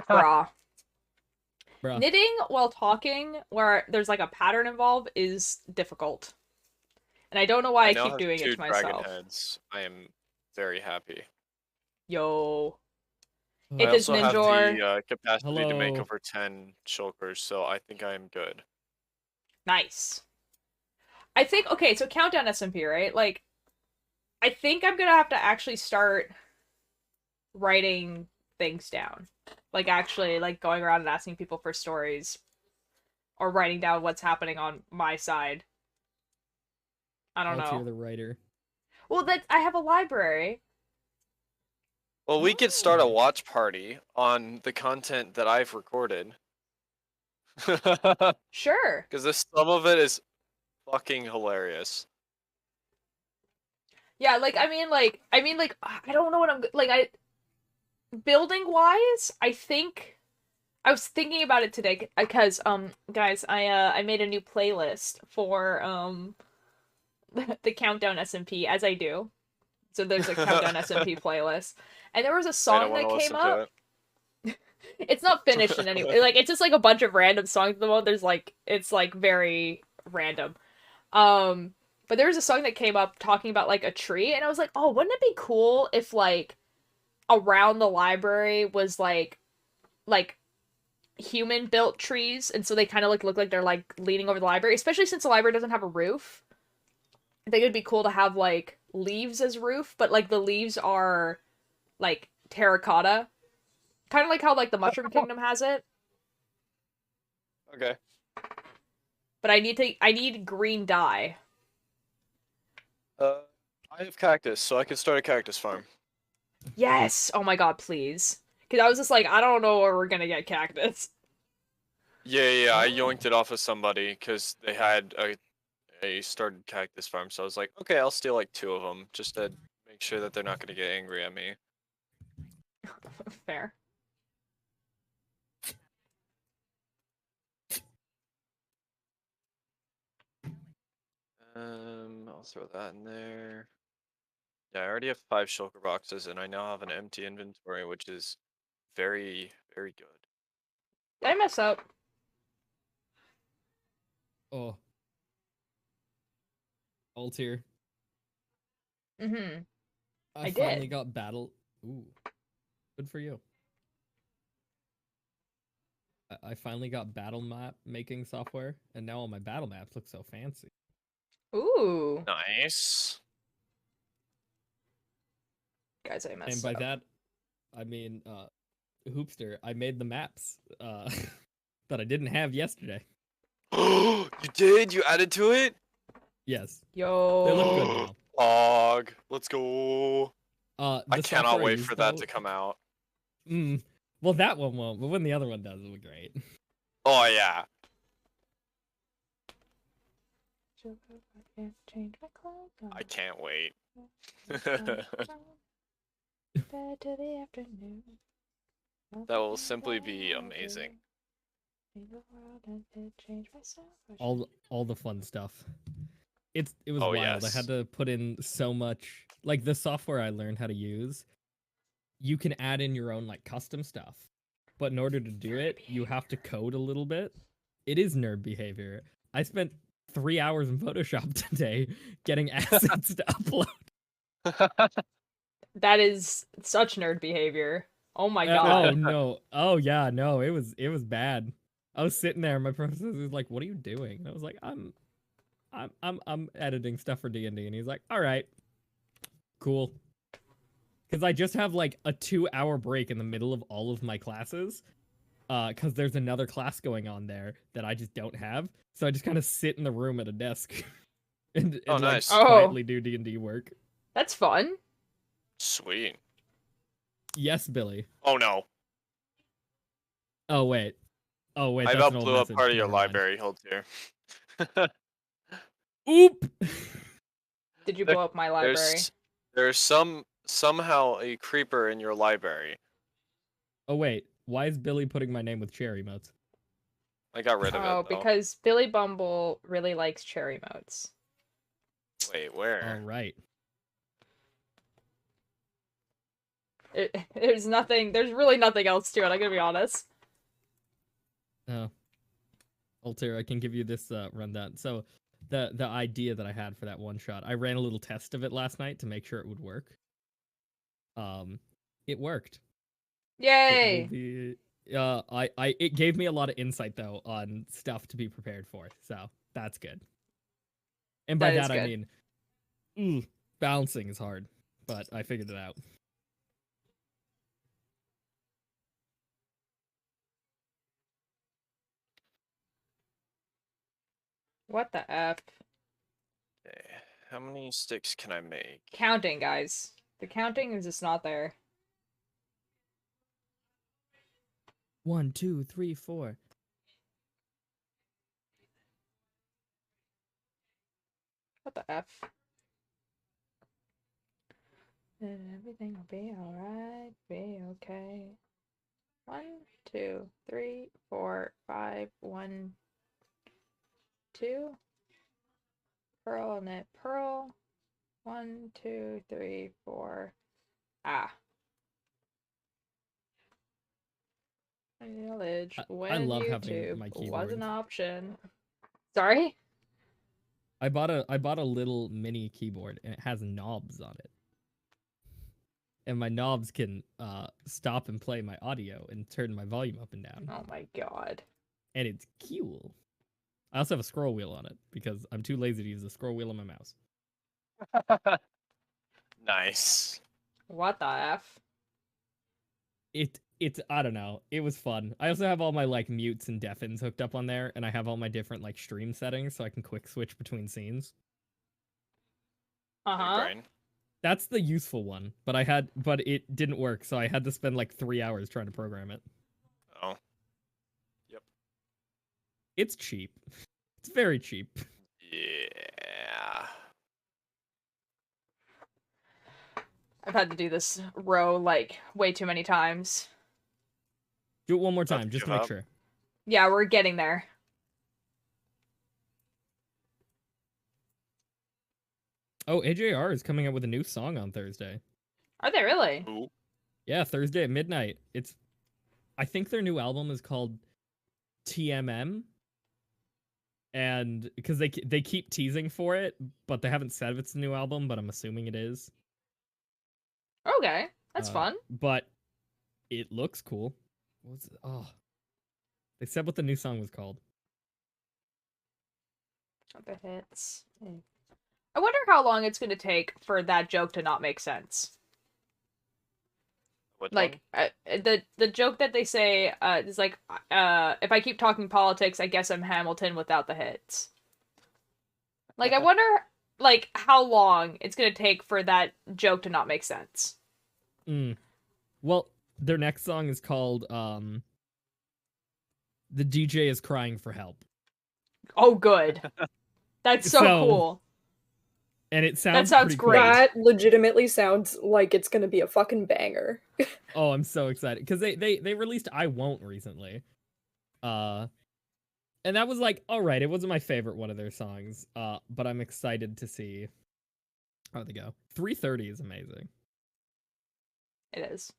Bruh. Knitting while talking, where there's, like, a pattern involved, is difficult. And I don't know why I keep doing it to myself. Dragon heads. I am very happy. Yo. I also have the capacity to make over 10 shulkers, so I think I am good. Nice. I think, okay, so countdown SMP, right? Like, I think I'm gonna have to actually start writing things down. Like actually like going around and asking people for stories or writing down what's happening on my side. I don't know. You're the writer. Well, I have a library. Well, we could start a watch party on the content that I've recorded. Sure. Because some of it is fucking hilarious. Yeah, like I don't know what I'm like building wise, I think I was thinking about it today because guys, I made a new playlist for the Countdown SMP as I do. So there's a Countdown SMP playlist. And there was a song that came up. It's not finished in any way. Like it's just like a bunch of random songs at the moment. There's like it's like very random. But there was a song that came up talking about like a tree and I was like, "Oh, wouldn't it be cool if like around the library was like human built trees and so they kind of like look like they're like leaning over the library, especially since the library doesn't have a roof. I think it'd be cool to have like leaves as roof, but like the leaves are like terracotta. Kind of like how like the Mushroom Kingdom has it. Okay. But I need green dye. I have cactus, so I can start a cactus farm. Yes! Oh my god, please. Because I was just like, I don't know where we're gonna get cactus. Yeah, I yoinked it off of somebody because they had a started cactus farm, so I was like, okay, I'll steal like 2 of them just to make sure that they're not gonna get angry at me. Fair. I'll throw that in there. Yeah, I already have 5 shulker boxes, and I now have an empty inventory, which is very, very good. Did I mess up? Oh. Altair. Mm-hmm. I did. finally got battle. Ooh. Good for you. I finally got battle map making software, and now all my battle maps look so fancy. Ooh. Nice. Guys, I messed And by up. that, I mean, Hoopster, I made the maps that I didn't have yesterday. You did? You added to it? Yes. Yo. They look good now. Pog. Let's go. I cannot wait for that to come out. Well, that one won't, but when the other one does, it'll be great. Oh, yeah. I can't wait. That will simply be amazing. All the fun stuff. It was Oh, wild. yes. I had to put in so much, like the software I learned how to use. You can add in your own like custom stuff, but in order to do it, you have to code a little bit. It is nerd behavior. I spent 3 hours in Photoshop today getting assets to upload. That is such nerd behavior. Oh my god. Oh no. Oh yeah, no, it was bad. I was sitting there and my professor was like, "What are you doing?" And I was like, I'm editing stuff for D&D." And he's like, "All right. Cool." Cuz I just have like a 2-hour break in the middle of all of my classes. Cuz there's another class going on there that I just don't have. So I just kind of sit in the room at a desk and nice. like quietly do D&D work. That's fun. Sweet. Yes, Billy. Oh, no. Oh wait. I I about blew up part of your library. Hold here. Oop! Did you blow up my library? There's somehow a creeper in your library. Oh wait, why is Billy putting my name with cherry emotes? I got rid of it, though. Because Billy Bumble really likes cherry emotes. Wait, where? All right. There's really nothing else to it, I'm gonna be honest. Oh. Altair, I can give you this rundown. So, the idea that I had for that one shot, I ran a little test of it last night to make sure it would work. It worked. Yay! It gave me a lot of insight though on stuff to be prepared for, so that's good. And by that I mean, balancing is hard, but I figured it out. What the F? Okay. How many sticks can I make? Counting, guys. The counting is just not there. 1, 2, 3, 4. What the F? And everything will be alright, be okay. 1, 2, 3, 4, 5, 1, 2. Pearl, knit, pearl. 1, 2, 3, 4. Ah. Village when love having YouTube my was keyboard. an option. Sorry? I bought a little mini keyboard and it has knobs on it. And my knobs can stop and play my audio and turn my volume up and down. Oh my god. And it's cool. I also have a scroll wheel on it because I'm too lazy to use the scroll wheel on my mouse. Nice. What the F? It's I don't know. It was fun. I also have all my like mutes and deafens hooked up on there, and I have all my different like stream settings so I can quick switch between scenes. Big Uh-huh. brain. That's the useful one, but it didn't work, so I had to spend like 3 hours trying to program it. Oh. It's cheap. It's very cheap. Yeah. I've had to do this row like way too many times. Do it one more About time, to just to give make up? sure. Yeah, we're getting there. Oh, AJR is coming out with a new song on Thursday. Are they really? Ooh. Yeah, Thursday at midnight. I think their new album is called TMM. And because they keep teasing for it, but they haven't said if it's the new album, but I'm assuming it is. Okay. That's fun. But it looks cool. What's it? Oh. They said what the new song was called. The hits. I wonder how long it's going to take for that joke to not make sense. What Like the joke that they say is like if I keep talking politics, I guess I'm Hamilton without the hits. Like I wonder like how long it's going to take for that joke to not make sense. Well, their next song is called The DJ is Crying for Help. Oh good. That's so cool. And it sounds sounds pretty great. cool. That legitimately sounds like it's gonna be a fucking banger. Oh, I'm so excited because they released I Won't recently, and that was like all right. It wasn't my favorite one of their songs, but I'm excited to see how they go. 3:30 is amazing. It is.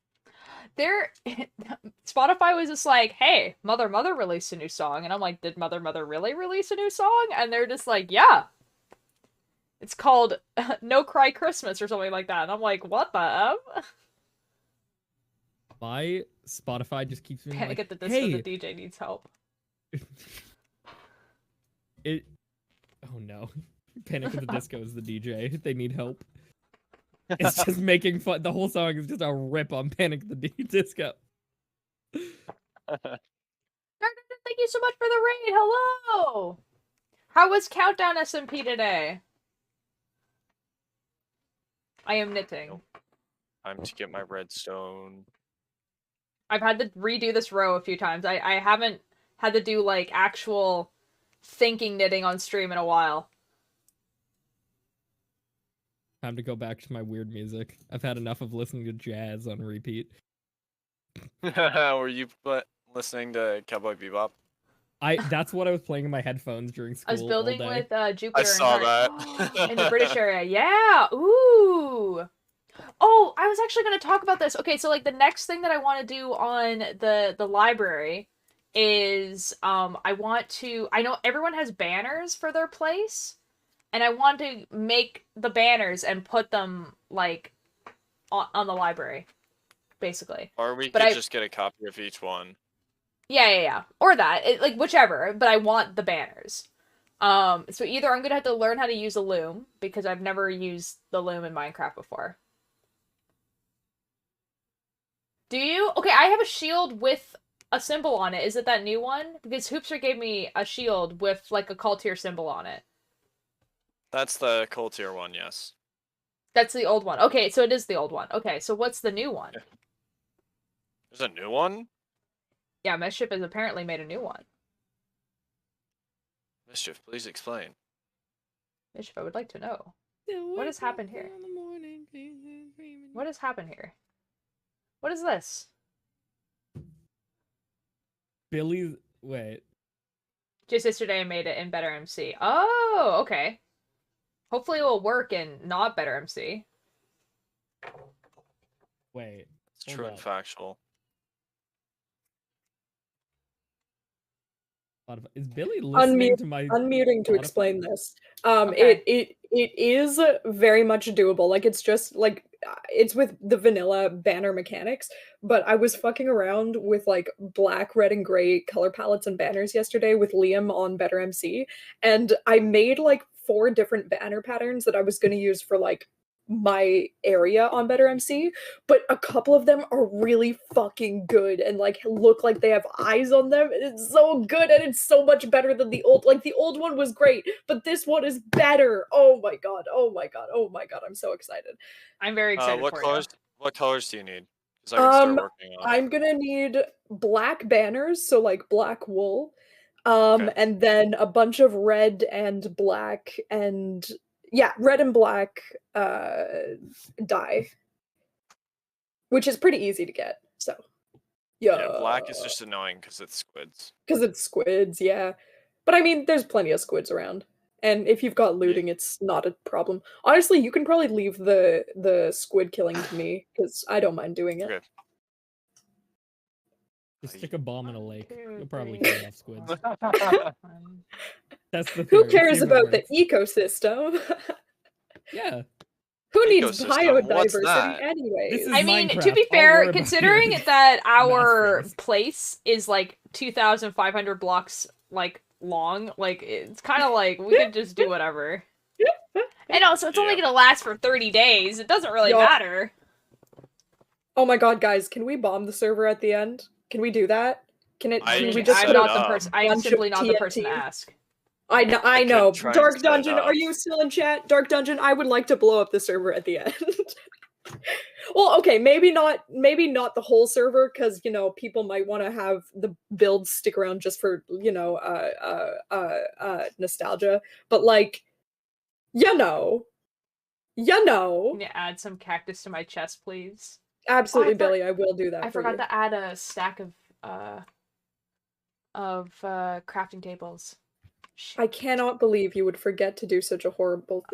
Spotify was just like, hey, Mother released a new song. And I'm like, did Mother really release a new song? And they're just like, yeah. It's called No Cry Christmas or something like that. And I'm like, what the F? My Spotify just keeps being Panic like, at the Disco, hey, the DJ needs help. Oh no. Panic at the Disco is the DJ. They need help. It's just making fun. The whole song is just a rip on Panic at the Disco. Thank you so much for the raid. Hello. How was Countdown SMP today? I am knitting. Time to get my redstone. I've had to redo this row a few times. I haven't had to do like actual thinking knitting on stream in a while. Time to go back to my weird music. I've had enough of listening to jazz on repeat. Were you listening to Cowboy Bebop? That's what I was playing in my headphones during school. I was building all day. with Jupiter. I saw and that. in the British area. Yeah. Ooh. Oh, I was actually going to talk about this. Okay, so like the next thing that I want to do on the library is I know everyone has banners for their place, and I want to make the banners and put them like on the library, basically. Or we could just get a copy of each one. Yeah. Or that. Like, whichever. But I want the banners. So either I'm going to have to learn how to use a loom, because I've never used the loom in Minecraft before. Do you? Okay, I have a shield with a symbol on it. Is it that new one? Because Hoopster gave me a shield with like a call tier symbol on it. That's the coal tier one, yes. That's the old one. Okay, so it is the old one. Okay, so what's the new one? Yeah. There's a new one? Yeah, Mischief has apparently made a new one. Mischief, please explain. Mischief, I would like to know. What has happened here? What has happened here? What is this? Billy's wait. Just yesterday I made it in Better MC. Oh, okay. Hopefully it will work in not Better MC. Wait. It's Hold true up. and factual. Is Billy listening to my Unmuting to Spotify? explain this. Okay. It is very much doable. Like it's just like it's with the vanilla banner mechanics, but I was fucking around with like black, red, and gray color palettes and banners yesterday with Liam on Better MC, and I made like 4 different banner patterns that I was gonna use for like my area on Better MC, but a couple of them are really fucking good and like look like they have eyes on them, and it's so good, and it's so much better than the old. Like the old one was great, but this one is better. Oh my god, oh my god, oh my god, I'm so excited. I'm very excited What for colors? you. What colors do you need? Because I can start working on I'm gonna need black banners, so like black wool, Okay. and then a bunch of red and black and red and black dye, which is pretty easy to get. So Yeah, black is just annoying because it's squids. because it's squids, yeah. But I mean, there's plenty of squids around, and if you've got looting, it's not a problem. Honestly, you can probably leave the squid killing to me because I don't mind doing it. Okay. Just stick a bomb in a lake. 1, You'll probably 2, kill off squids. 1. That's the Who theory. cares See if it about the works. ecosystem? Yeah. Who needs Ecosystem? What's biodiversity that? anyway? This is I mean, to Minecraft. be I'll worry fair, about considering your that our math place is like 2,500 blocks like long, like it's kind of like we could just do whatever. And also, it's only Yeah. gonna last for 30 days. It doesn't really Yup. matter. Oh my god, guys, can we bomb the server at the end? Can we do that? Can I we can just I'm set put it a not the up. person. I am bunch of simply not the person to TNT? ask. I know, I I could know. try and Dark set it Dungeon, up. are you still in chat? Dark Dungeon, I would like to blow up the server at the end. Well, okay, maybe not the whole server, because you know people might want to have the builds stick around just for nostalgia. But like, you know, Can you add some cactus to my chest, please? absolutely, for- Billy, I will do that. I for forgot you. to add a stack of crafting tables. Shit. I cannot believe you would forget to do such a horrible,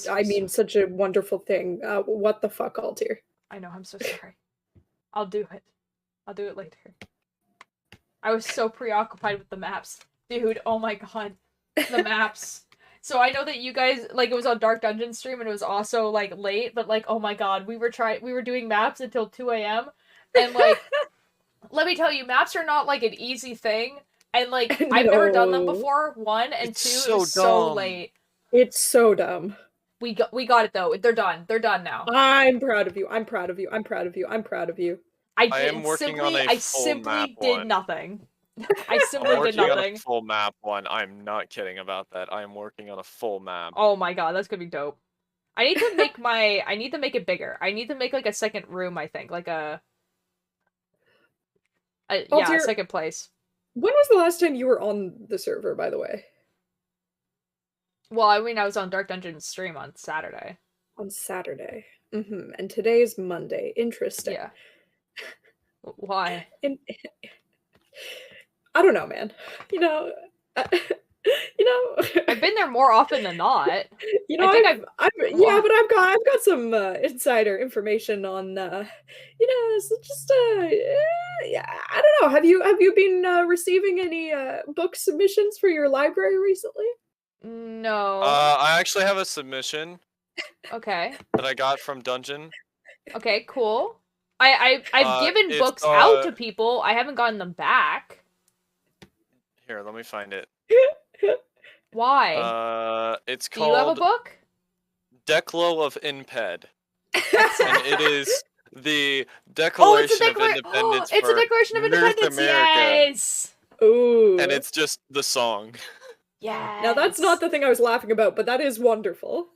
I'm such a wonderful thing. What the fuck, Altier? I know, I'm so sorry. I'll do it. I'll do it later. I was so preoccupied with the maps. Dude, oh my god. The maps. So I know that you guys, like, it was on Dark Dungeon stream and it was also, like, late, but, like, oh my god, we were doing maps until 2 a.m. And, like, let me tell you, maps are not, like, an easy thing. And, like, I've never done them No. before, 1, and It's 2, it was so so dumb. late. It's so dumb. We got it, though. They're done. They're done now. I'm proud of you. I'm proud of you. I'm proud of you. I'm proud of you. I am working on a I full simply map did one. nothing. I I'm simply did working on nothing. a full map one. I'm not kidding about that. I am working on a full map. Oh my god, that's gonna be dope. I need to make I need to make it bigger. I need to make like a second room, I think. Like a Altier, second place. when was the last time you were on the server, by the way? Well, I mean I was on Dark Dungeon stream on Saturday. On Saturday. And today is Monday. Interesting. Yeah. Why? I don't know, man. You know, I've been there more often than not. You know, I think yeah, but I've got some insider information on you know, so just yeah, I don't know. Have you been receiving any book submissions for your library recently? No. I actually have a submission Okay. that I got from Dungeon. Okay, cool. I've given it's, books out to people. I haven't gotten them back. Here, let me find it. Why? It's Do you have a called book? Declo of Inped. And it is the Oh, Declaration of Independence it's a for Declaration of North Independence. America. Yes. Ooh. And it's just the song. Yes. Now that's not the thing I was laughing about, but that is wonderful.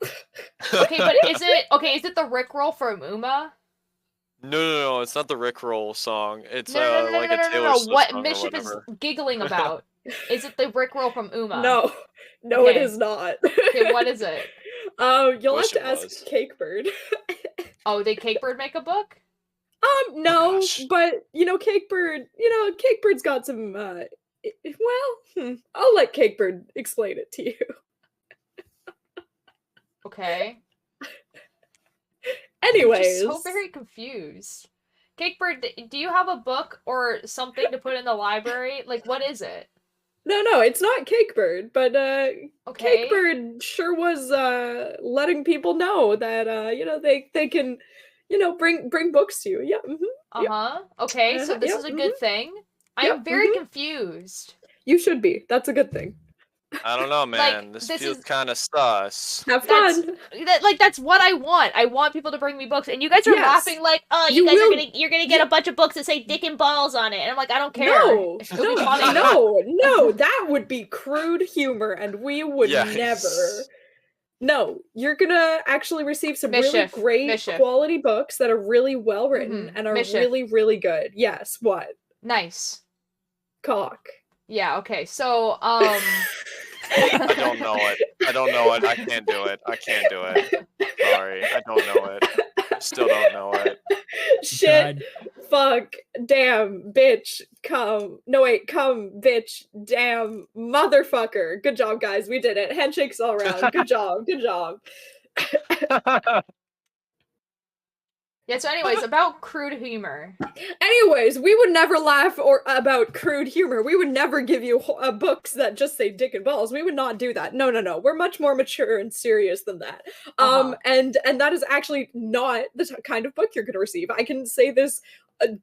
Okay, but is it the Rickroll from Uma? No, it's not the Rickroll song. It's No, like a Taylor Swift What song or Mischief is whatever. giggling about? Is it the Rickroll from Uma? No, it Okay. is not. Okay, what is it? You'll Wish have to it ask was. Cakebird. Oh, did Cakebird make a book? No, gosh. but Cakebird's got some. I'll let Cakebird explain it to you. Okay. Anyways, I'm just so very confused. Cakebird, do you have a book or something to put in the library? Like, what is it? no, it's not Cakebird, but Okay. Cakebird sure was letting people know that they can bring books to you. Yeah. Uh-huh. Okay, so this Yep, is a good thing. Yep, I'm very confused. You should be. That's a good thing. I don't know, man. This This feels is- kind of sus. Have That's fun. that's what I want. I want people to bring me books, and you guys are Yes. laughing like, oh, You you guys will- you're gonna get a bunch of books that say dick and balls on it, and I'm like, I don't care. No, It would be funny. no, that would be crude humor, and we would Yes. never. No, you're gonna actually receive some Mischief, really great mischief. quality books that are really well written Mhm, and are mischief. really, really good. Yes, what? Nice. Cock. Yeah. Okay. So I don't know it. I don't know it. I can't do it. I can't do it. Sorry. I don't know it. I still don't know it. Shit. God. Fuck. Damn. Bitch. Come. No, wait. Come. Bitch. Damn. Motherfucker. Good job, guys. We did it. Handshakes all around. Good job. Good job. yeah. So, anyways, about crude humor. Anyways, we would never laugh about crude humor. We would never give you books that just say dick and balls. We would not do that. No. We're much more mature and serious than that. And that is actually not the kind of book you're going to receive. I can say this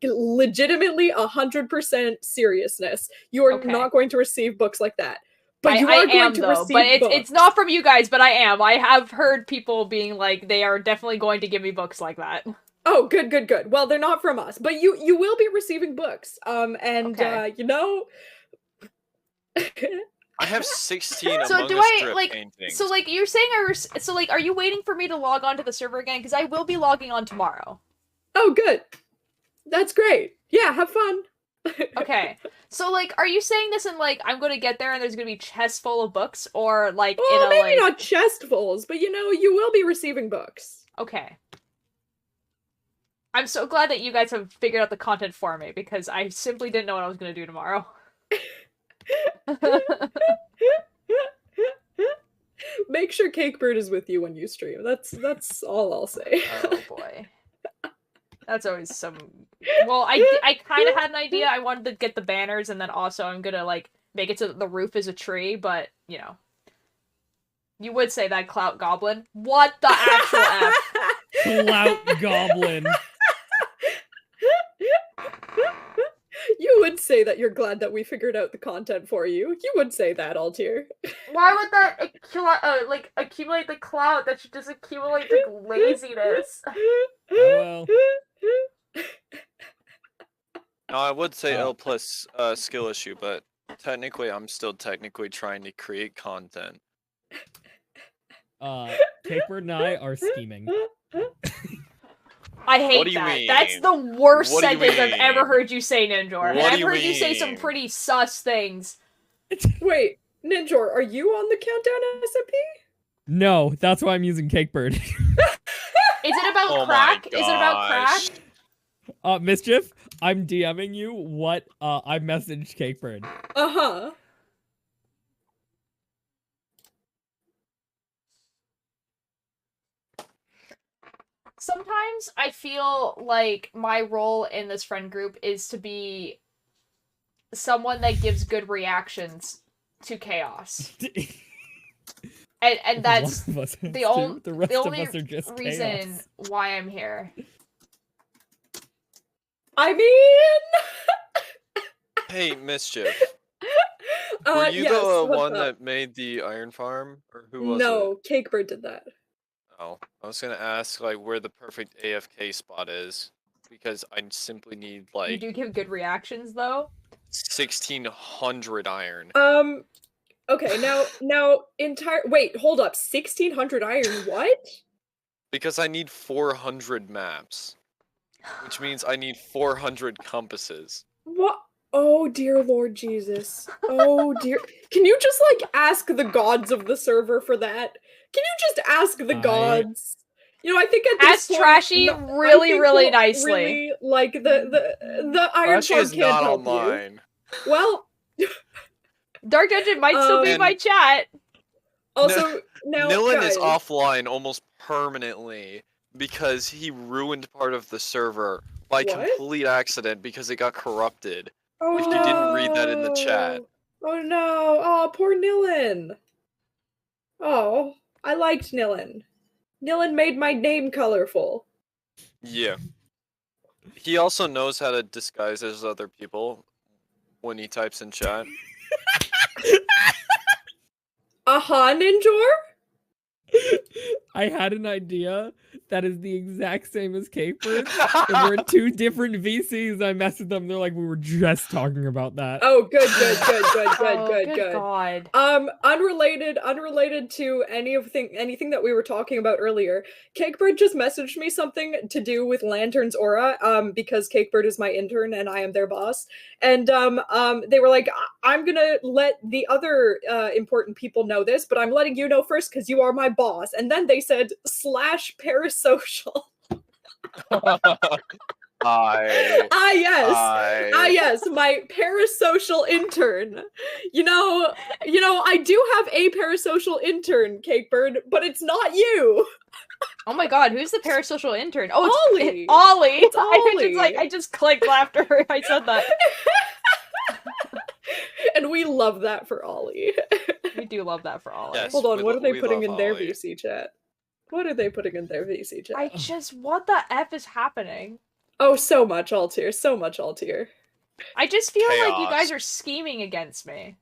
legitimately 100% seriousness. You are Okay. not going to receive books like that. But you I are going am to though, receive but it's books. not from you guys, but I am. I have heard people being like, they are definitely going to give me books like that. Oh, good. Well, they're not from us, but you will be receiving books. Okay. I have 16 So Among do Us I, strip like- paintings. So, like, you're saying are you waiting for me to log on to the server again? Because I will be logging on tomorrow. Oh, good. That's great. Yeah, have fun. Okay. So, like, are you saying this in, like, I'm gonna get there and there's gonna be chests full of books? Or, like, Well, in a, maybe like... not chestfuls, but you will be receiving books. Okay. I'm so glad that you guys have figured out the content for me, because I simply didn't know what I was gonna do tomorrow. Make sure Cakebird is with you when you stream. That's all I'll say. Oh, boy. That's always some... Well, I kind of had an idea. I wanted to get the banners, and then also I'm gonna, like, make it so that the roof is a tree, but, you know. You would say that, Clout Goblin. What the actual F? Clout Goblin. You would say that you're glad that we figured out the content for you. You would say that, Altier. Why would that accumulate the clout? That should just accumulate the laziness. Oh, well. No, I would say Oh. L plus skill issue, but technically I'm still technically trying to create content. Cakebird and I are scheming. I hate What do you that. mean? That's the worst What do you sentence I've ever mean? heard you say, Ninjor. And What do I've you heard you say some mean? pretty sus things. Wait, Ninjor, are you on the countdown SMP? No, that's why I'm using Cakebird. Is it about Oh my crack? Is it about gosh. crack? Mischief, I'm DMing you what I messaged Cakebird. Uh-huh. Sometimes I feel like my role in this friend group is to be someone that gives good reactions to chaos. And that's One of us has the to. only The rest the of only us are just reason chaos. why I'm here. I mean... Hey, Mischief. Were you yes, the what's one up? that made the iron farm? Or who was it? No, Cakebird did that. Oh, I was gonna ask like where the perfect AFK spot is. because I simply need You like do give good reactions though. 1600 iron. Okay, now wait, hold up. 1600 iron what? Because I need 400 maps. Which means I need 400 compasses. What? Oh dear Lord Jesus. Oh dear. Can you just like ask the gods of the server for that? Can you just ask the gods? You know, I think at this Ask point, Trashy I really, think really we'll nicely. Really, like the Iron Trashy Farm is can't not help you. online. Well, Dark Dungeon might still be in And- my chat. also now Nilin guys, is offline almost permanently because he ruined part of the server by What? complete accident because it got corrupted. Oh If no. you didn't read that in the chat. Oh no. Oh, poor Nilin. Oh, I liked Nilin. Nilin made my name colorful. Yeah. He also knows how to disguise as other people when he types in chat. Aha, Ninjor? I had an idea that is the exact same as Capers, and we're in 2 different VCs. I messaged them. They're like, we were just talking about that. Oh, good. Oh, good God. Unrelated to anything that we were talking about earlier. Cakebird just messaged me something to do with Lantern's aura, because Cakebird is my intern and I am their boss. And they were like, I'm gonna let the other important people know this, but I'm letting you know first because you are my boss. And then they said /parasocial. Yes, my parasocial intern. You know, I do have a parasocial intern, Cakebird, but it's not you. Oh my God, who's the parasocial intern? Oh, it's Ollie. Ollie. It's Ollie. I just clicked after I said that. And we love that for Ollie. We do love that for Ollie. Yes. Hold on, what are they we putting love in their Ollie. VC chat? What are they putting in their VC chat? What the F is happening? Oh, so much Altier, so much Altier. I just feel like you Chaos. guys are scheming against me.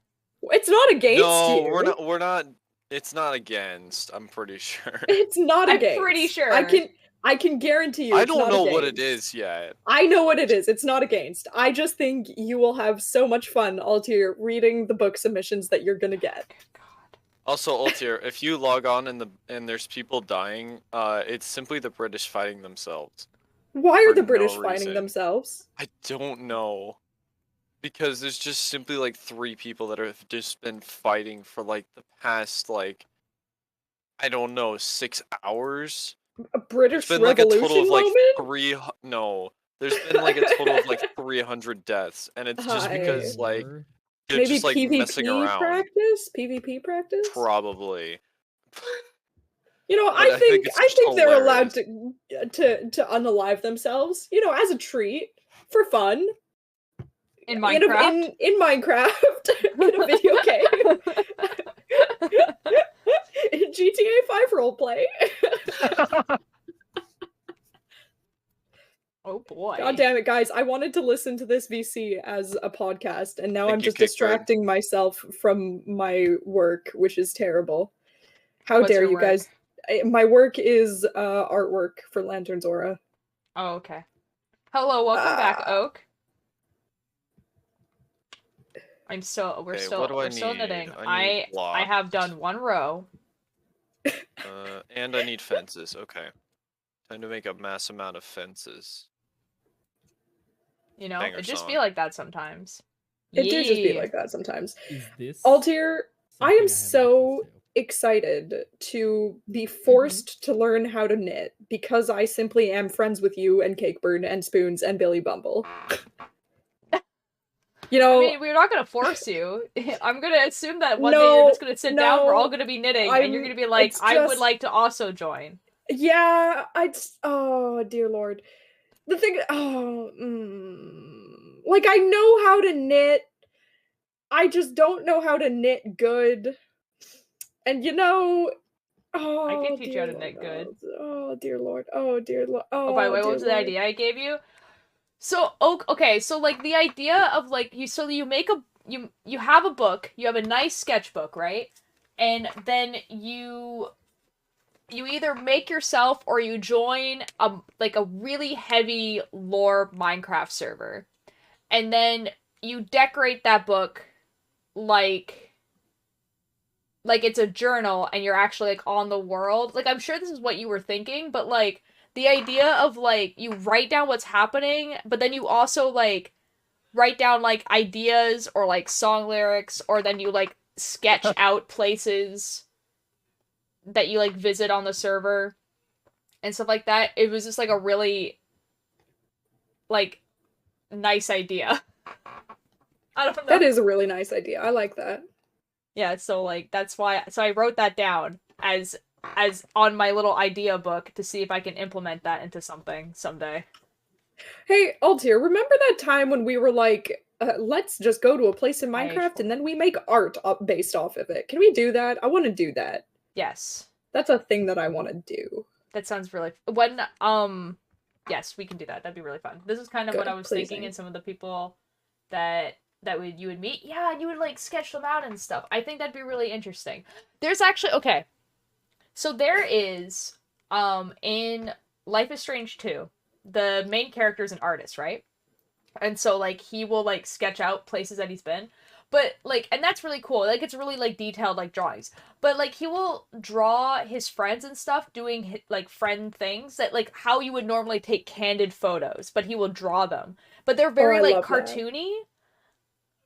It's not against No, you. we're not. It's not against. I'm pretty sure. It's not I'm against. pretty sure. I can guarantee you. I It's don't not know against. what it is yet. I know what it is. It's not against. I just think you will have so much fun, Altier, reading the book submissions that you're gonna get. Also, Altier, if you log on and there's people dying, it's simply the British fighting themselves. Why are For the no British fighting reason. themselves? I don't know. Because there's just simply like 3 people that have just been fighting for like the past like I don't know 6 hours. A British There's been like a Revolution total of like moment? no. There's been like a total of like 300 deaths, and it's just Hi. because like they're Maybe just like messing PvP around. practice? PvP practice? Probably. You know, But I think it's just they're allowed hilarious. to unalive themselves, you know, as a treat for fun. In Minecraft? In Minecraft, in a video game, in GTA 5 roleplay. Oh boy. God damn it, guys! I wanted to listen to this VC as a podcast, and now Thank I'm you, just Cakebird. distracting myself from my work, which is terrible. How What's dare your you work? guys? My work is artwork for Lantern's Aura. Oh, okay. Hello, welcome back, Oak. We're Okay, still what do I still need? knitting. I need I have done 1 row. And I need fences. Okay. Time to make a mass amount of fences. You know, Banger it just song. be like that sometimes. It do just be Yeah. like that sometimes. Is this Altier, I something am have so access to? excited to be forced to learn how to knit because I simply am friends with you and Cakebird and Spoons and Billy Bumble. You know, I mean, we're not gonna force you. I'm gonna assume that one day No, you're just gonna sit down, we're no, all gonna be knitting, and you're I'm- gonna be like, it's I would just- like to also join. yeah, oh dear lord. The thing, like I know how to knit. I just don't know how to knit good. And you know, I can oh, teach you dear how to knit Lord, good. Oh dear lord. Oh dear lord. Oh, by the way, what dear was the Lord. idea I gave you? So, okay, so like the idea of like you make a you have a book, you have a nice sketchbook, right? And then you you either make yourself or you join a really heavy lore Minecraft server. And then you decorate that book like it's a journal and you're actually like on the world. Like I'm sure this is what you were thinking, but like the idea of like you write down what's happening, but then you also like write down like ideas or like song lyrics, or then you like sketch out places that you like visit on the server and stuff like that. It was just like a really like nice idea. I don't know. That is a really nice idea. I like that. Yeah, so like that's why I wrote that down as on my little idea book to see if I can implement that into something someday. Hey, Altier, remember that time when we were like, let's just go to a place in Minecraft and then we make art based off of it? Can we do that? I want to do that. Yes. That's a thing that I want to do. That sounds really yes, we can do that. That'd be really fun. This is kind of what I was thinking, and some of the people that you would meet. Yeah, and you would like sketch them out and stuff. I think that'd be really interesting. There's actually okay. So there is in Life is Strange 2, the main character is an artist, right? And so like he will like sketch out places that he's been. But, like, and that's really cool. Like, it's really, like, detailed, like, drawings. But, like, he will draw his friends and stuff doing, like, friend things that, like, how you would normally take candid photos. But he will draw them. But they're very, like, cartoony. That.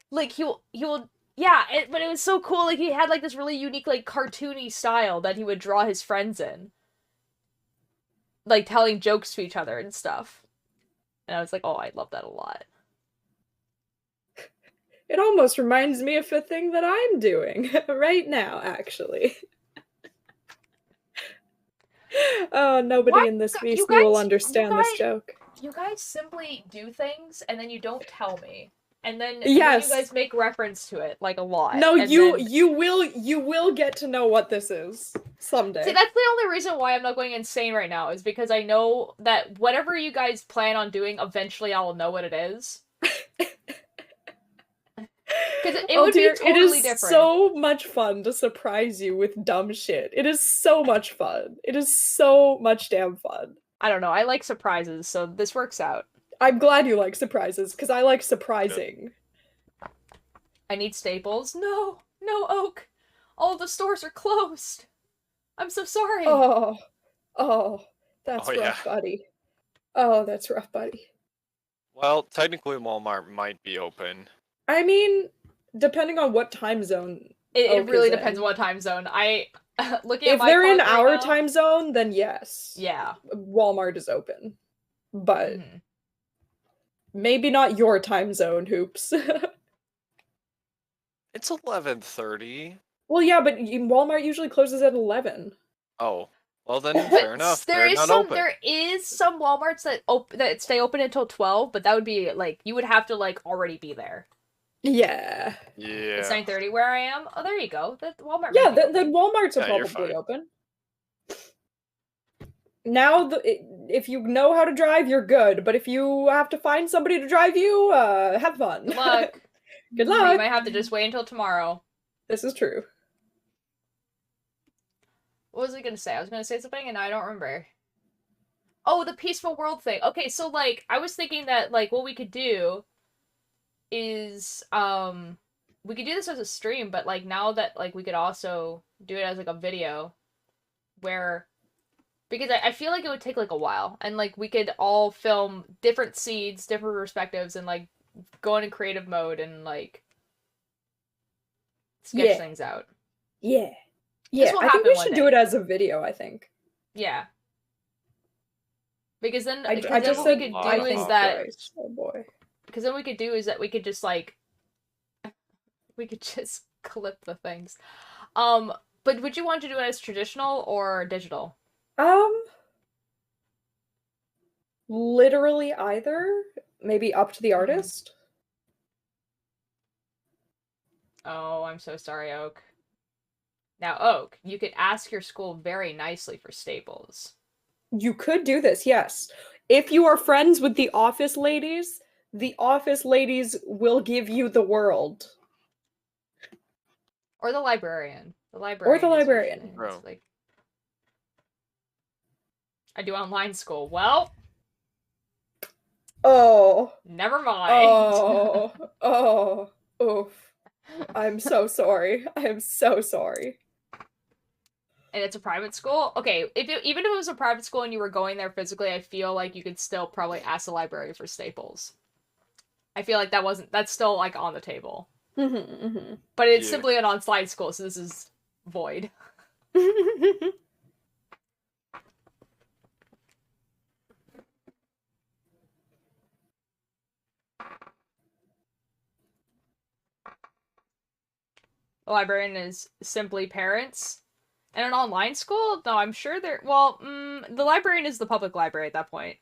Like, he will, yeah, but it was so cool. Like, he had, like, this really unique, like, cartoony style that he would draw his friends in. Like, telling jokes to each other and stuff. And I was like, oh, I love that a lot. It almost reminds me of a thing that I'm doing right now, actually. Oh, nobody in this VC will understand this joke. You guys simply do things, and then you don't tell me. And then yes. You guys make reference to it, like, a lot. No, you will get to know what this is someday. See, that's the only reason why I'm not going insane right now, is because I know that whatever you guys plan on doing, eventually I will know what it is. Because it would be totally different. It is so much fun to surprise you with dumb shit. It is so much fun. It is so much damn fun. I don't know. I like surprises, so this works out. I'm glad you like surprises, because I like surprising. I need staples. No, Oak. All the stores are closed. I'm so sorry. That's rough, buddy. Oh, that's rough, buddy. Well, technically Walmart might be open. I mean, depending on what time zone. It really depends on what time zone. Looking at if they're in our time zone, then yes. Yeah. Walmart is open. But maybe not your time zone, Hoops. It's 11:30. Well, yeah, but Walmart usually closes at 11. Oh. Well then, fair enough. There is some Walmarts that stay open until 12, but that would be like you would have to like already be there. Yeah. It's 9:30 where I am. Oh, there you go. The Walmart. Yeah, the Walmarts are probably open. Now, if you know how to drive, you're good. But if you have to find somebody to drive you, have fun. Good luck. Good luck. You might have to just wait until tomorrow. This is true. What was I gonna say? I was gonna say something and I don't remember. Oh, the peaceful world thing. Okay, so like I was thinking that like what we could do is we could do this as a stream, but like now that like we could also do it as like a video where because I feel like it would take like a while and like we could all film different seeds, different perspectives, and like go into creative mode and like sketch things out. Yeah. Yeah, I think we should do it as a video, I think. Yeah. Because then, I just what we could do is that... Christ. Oh boy. Because then we could do is that we could just, like... We could just clip the things. But would you want to do it as traditional or digital? Literally either. Maybe up to the artist. Oh, I'm so sorry, Oak. Now, Oak, you could ask your school very nicely for staples. You could do this, yes. If you are friends with the office ladies will give you the world. Or the librarian. Or the librarian. Like... I do online school. Well, Oh. never mind. Oh. Oh. Oof. I'm so sorry. I am so sorry. And it's a private school? Okay, even if it was a private school and you were going there physically, I feel like you could still probably ask the library for staples. I feel like that's still, like, on the table. But it's simply an on-site school, so this is void. A librarian is simply parents. And an online school? No, I'm sure the librarian is the public library at that point.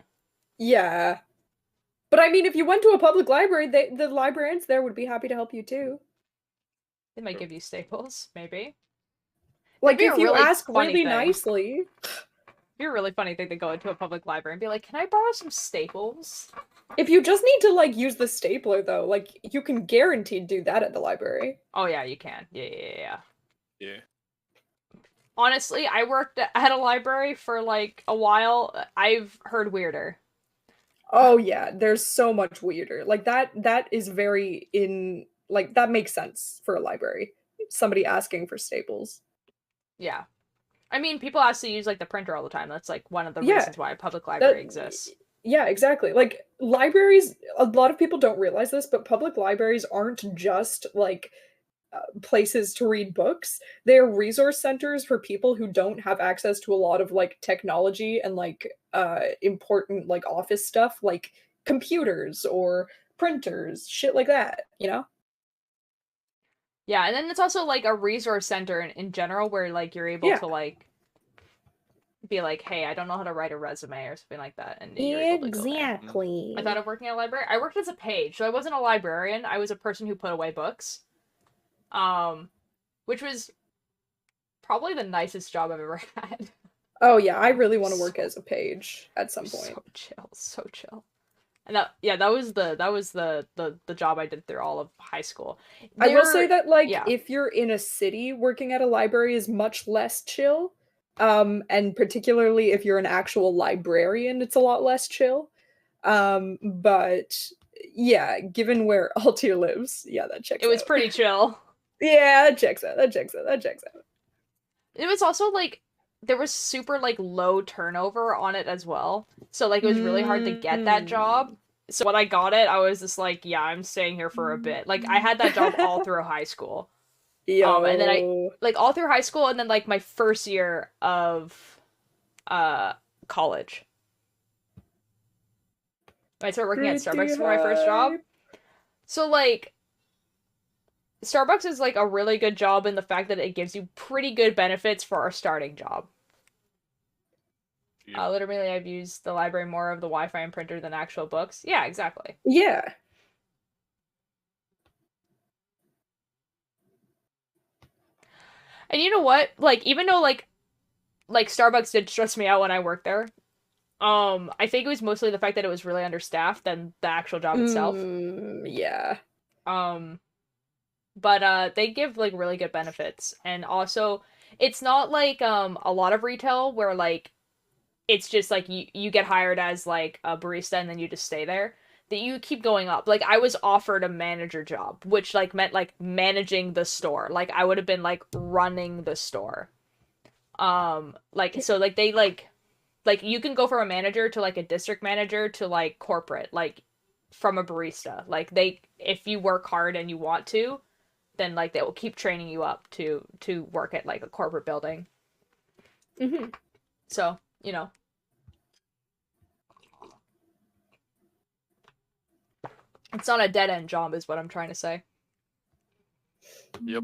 Yeah. But I mean, if you went to a public library, the librarians there would be happy to help you too. They might give you staples, maybe. Like, That'd if be a you really ask funny really thing. nicely. It'd be a really funny thing to go into a public library and be like, can I borrow some staples? If you just need to, like, use the stapler, though, like, you can guaranteed do that at the library. Oh, yeah, you can. Yeah. Yeah. Honestly, I worked at a library for, like, a while. I've heard weirder. Oh, yeah, there's so much weirder. Like, that is very like, that makes sense for a library. Somebody asking for staples. Yeah. I mean, people ask to use, like, the printer all the time. That's, like, one of the Yeah, reasons why a public library that- exists. Yeah, exactly. Like, libraries, a lot of people don't realize this, but public libraries aren't just, like, places to read books. They're resource centers for people who don't have access to a lot of, like, technology and, like, important, like, office stuff, like computers or printers, shit like that, you know? Yeah, and then it's also, like, a resource center in general where, like, you're able Yeah. to, like, be like, hey, I don't know how to write a resume or something like that, and you're able to go there. Exactly. I thought of working at a library. I worked as a page, so I wasn't a librarian. I was a person who put away books. Which was probably the nicest job I've ever had. Oh yeah, I really want to work as a page at some point. So chill. And that was the job I did through all of high school. I will say that, like, yeah. if you're in a city, working at a library is much less chill. And particularly if you're an actual librarian, it's a lot less chill. But yeah, given where Altir lives, yeah, that checks out. It was pretty chill. Yeah, that checks out. It was also, like, there was super, like, low turnover on it as well. So, like, it was really hard to get that job. So when I got it, I was just like, yeah, I'm staying here for a bit. Like, I had that job all through high school. Yo. And then I, like, all through high school, and then, like, my first year of college. I started working at Starbucks for my first job. So, like, Starbucks is, like, a really good job in the fact that it gives you pretty good benefits for our starting job. Yeah. Literally, I've used the library more of the Wi-Fi and printer than actual books. Yeah, exactly. Yeah. And you know what? Like, even though, like Starbucks did stress me out when I worked there, I think it was mostly the fact that it was really understaffed than the actual job itself. Yeah. But they give, like, really good benefits. And also, it's not like a lot of retail where, like, it's just like you get hired as, like, a barista and then you just stay there. That you keep going up. Like, I was offered a manager job, which, like, meant, like, managing the store. Like, I would have been, like, running the store. Like, so, like, they, like, you can go from a manager to, like, a district manager to, like, corporate, like, from a barista. Like, if you work hard and you want to, then, like, they will keep training you up to work at, like, a corporate building. So, you know. It's not a dead-end job is what I'm trying to say. Yep.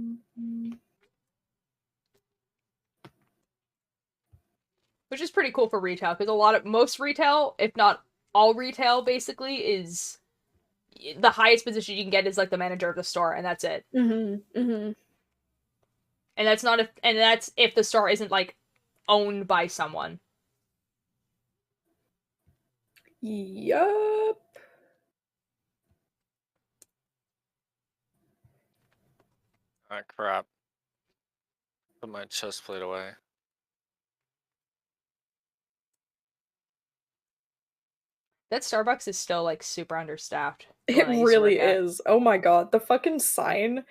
Which is pretty cool for retail, because most retail, if not all retail, basically, is the highest position you can get is, like, the manager of the store, and that's it. And that's if the store isn't, like, owned by someone. Yup. Ah, crap. Put my chest plate away. That Starbucks is still like super understaffed. the It one I used to work really at. is. Oh my god, the fucking sign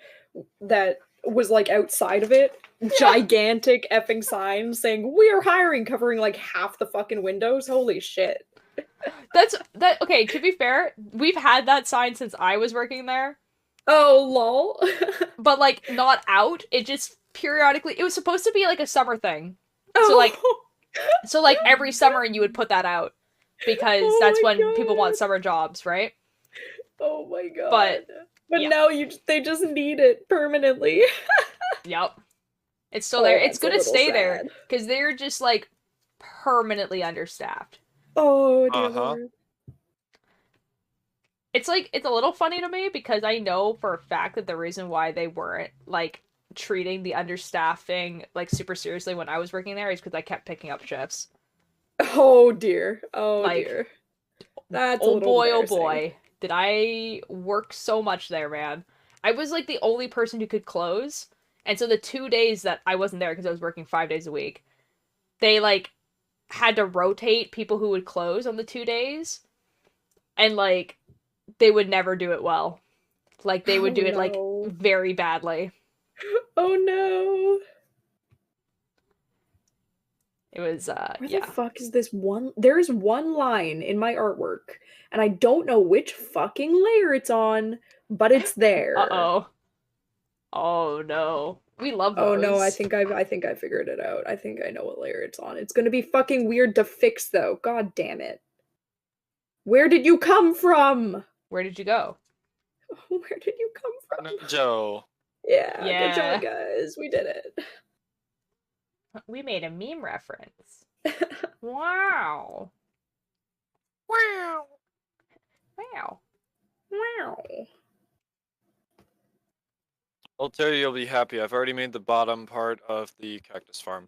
that was like outside of it, gigantic effing sign saying we're hiring, covering like half the fucking windows. Holy shit. Okay, to be fair, we've had that sign since I was working there, Oh lol. but like not out. It just periodically it was supposed to be like a summer thing. Oh. So like every summer you would put that out because Oh that's my when people want God. summer jobs, right? Oh my god. But yeah. now they just need it permanently. Yep. It's still Oh, there. It's that's a gonna little stay there sad. because they're just like permanently understaffed. Oh dear Uh-huh. lord. It's like it's a little funny to me because I know for a fact that the reason why they weren't like treating the understaffing like super seriously when I was working there is because I kept picking up shifts. Oh dear. Oh Like, dear. That's a oh little boy, embarrassing. did I work so much there, man. I was like the only person who could close. And so the 2 days that I wasn't there because I was working 5 days a week, they like had to rotate people who would close on the 2 days. And like they would never do it well. Like they would do it like no. very badly. Oh no. It was Where yeah. the fuck is this one? There's one line in my artwork, and I don't know which fucking layer it's on, but it's there. Uh-oh. Oh no. We love those. Oh no, I think I figured it out. I think I know what layer it's on. It's gonna be fucking weird to fix though. God damn it. Where did you come from? Where did you go? Where did you come from? Joe. Yeah, good Yeah. job, guys. We did it. We made a meme reference. Wow. Wow. Wow. Wow. I'll tell you, you'll be happy. I've already made the bottom part of the cactus farm.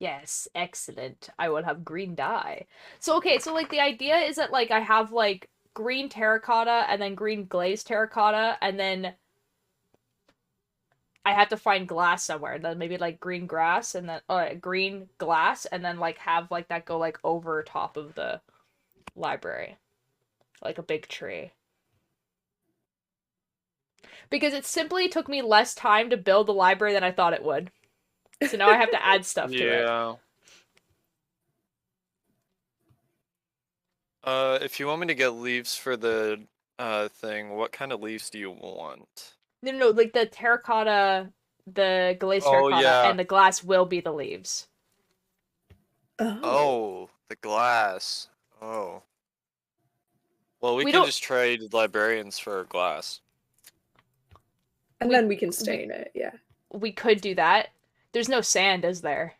Yes, excellent. I will have green dye. So okay, so like the idea is that like I have like green terracotta and then green glazed terracotta and then I have to find glass somewhere. And then maybe like green grass and then green glass and then like have like that go like over top of the library. Like a big tree. Because it simply took me less time to build the library than I thought it would. So now I have to add stuff to it. Yeah. If you want me to get leaves for the thing, what kind of leaves do you want? No, like the terracotta, the glazed Oh, terracotta, yeah. and the glass will be the leaves. Oh, the glass. Oh. Well, we We can don't- just trade librarians for glass. And then we can stain it, yeah. We could do that. There's no sand, is there?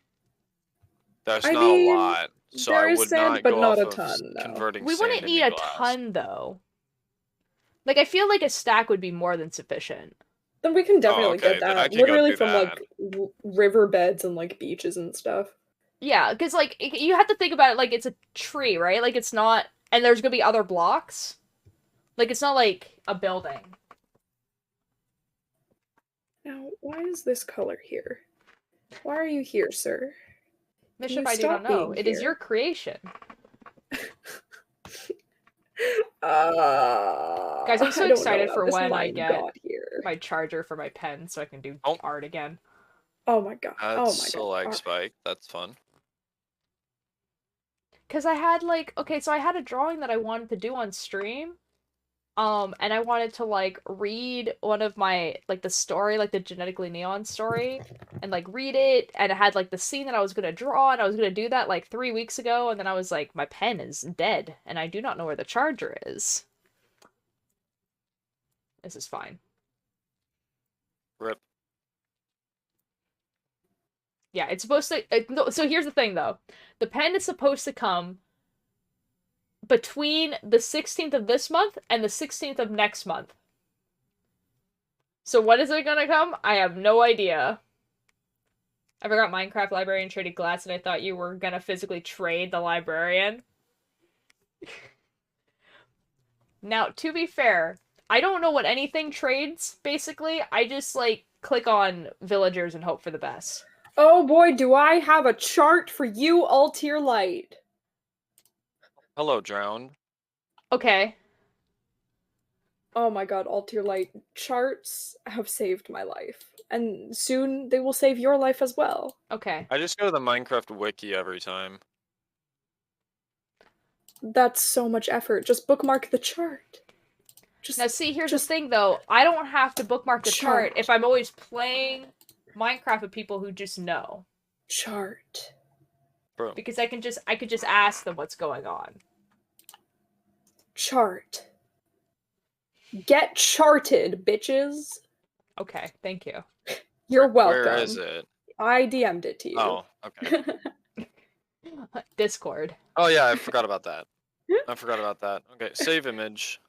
That's I not mean, a lot, so there I is would sand, not but go not off a of ton, no. converting We sand wouldn't need into a glass. ton, though. Like, I feel like a stack would be more than sufficient. Then we can definitely okay, get then I that. can go Literally do from that. like riverbeds and like beaches and stuff. Yeah, because, like, you have to think about it like it's a tree, right? Like, it's not... And there's gonna be other blocks. Like, it's not like a building. Now, why is this color here? Why are you here, sir? Bishop, you I do not stop know. being It is here? your creation. Guys, I'm so I don't know excited how for this when I line get got here. my charger for my pen so I can do Oh. art again. Oh my god. Oh my That's a god. lag spike. That's fun. Because I had, like, okay, so I had a drawing that I wanted to do on stream. And I wanted to, like, read one of my, like, the story, like, the Genetically Neon story, and, like, read it, and it had, like, the scene that I was gonna draw, and I was gonna do that, like, 3 weeks ago, and then I was like, my pen is dead, and I do not know where the charger is. This is fine. Rip. Yeah, it's supposed to, no, so here's the thing, though. The pen is supposed to come between the 16th of this month and the 16th of next month. So when is it gonna come? I have no idea. I forgot Minecraft librarian traded glass and I thought you were gonna physically trade the librarian. Now, to be fair, I don't know what anything trades, basically. I just, like, click on villagers and hope for the best. Oh boy, do I have a chart for you, Altier Light. Hello, drowned. Okay. Oh my god, Altair Light charts have saved my life. And soon they will save your life as well. Okay. I just go to the Minecraft wiki every time. That's so much effort. Just bookmark the chart. Now see, here's just the thing though. I don't have to bookmark the chart Chart. if I'm always playing Minecraft with people who just know. chart. Bro. Because I could just ask them what's going on. Chart. Get charted, bitches. Okay, thank you. You're welcome. Where is it? I DM'd it to you. Oh, okay. Discord. Oh yeah, I forgot about that. I forgot about that. Okay, save image.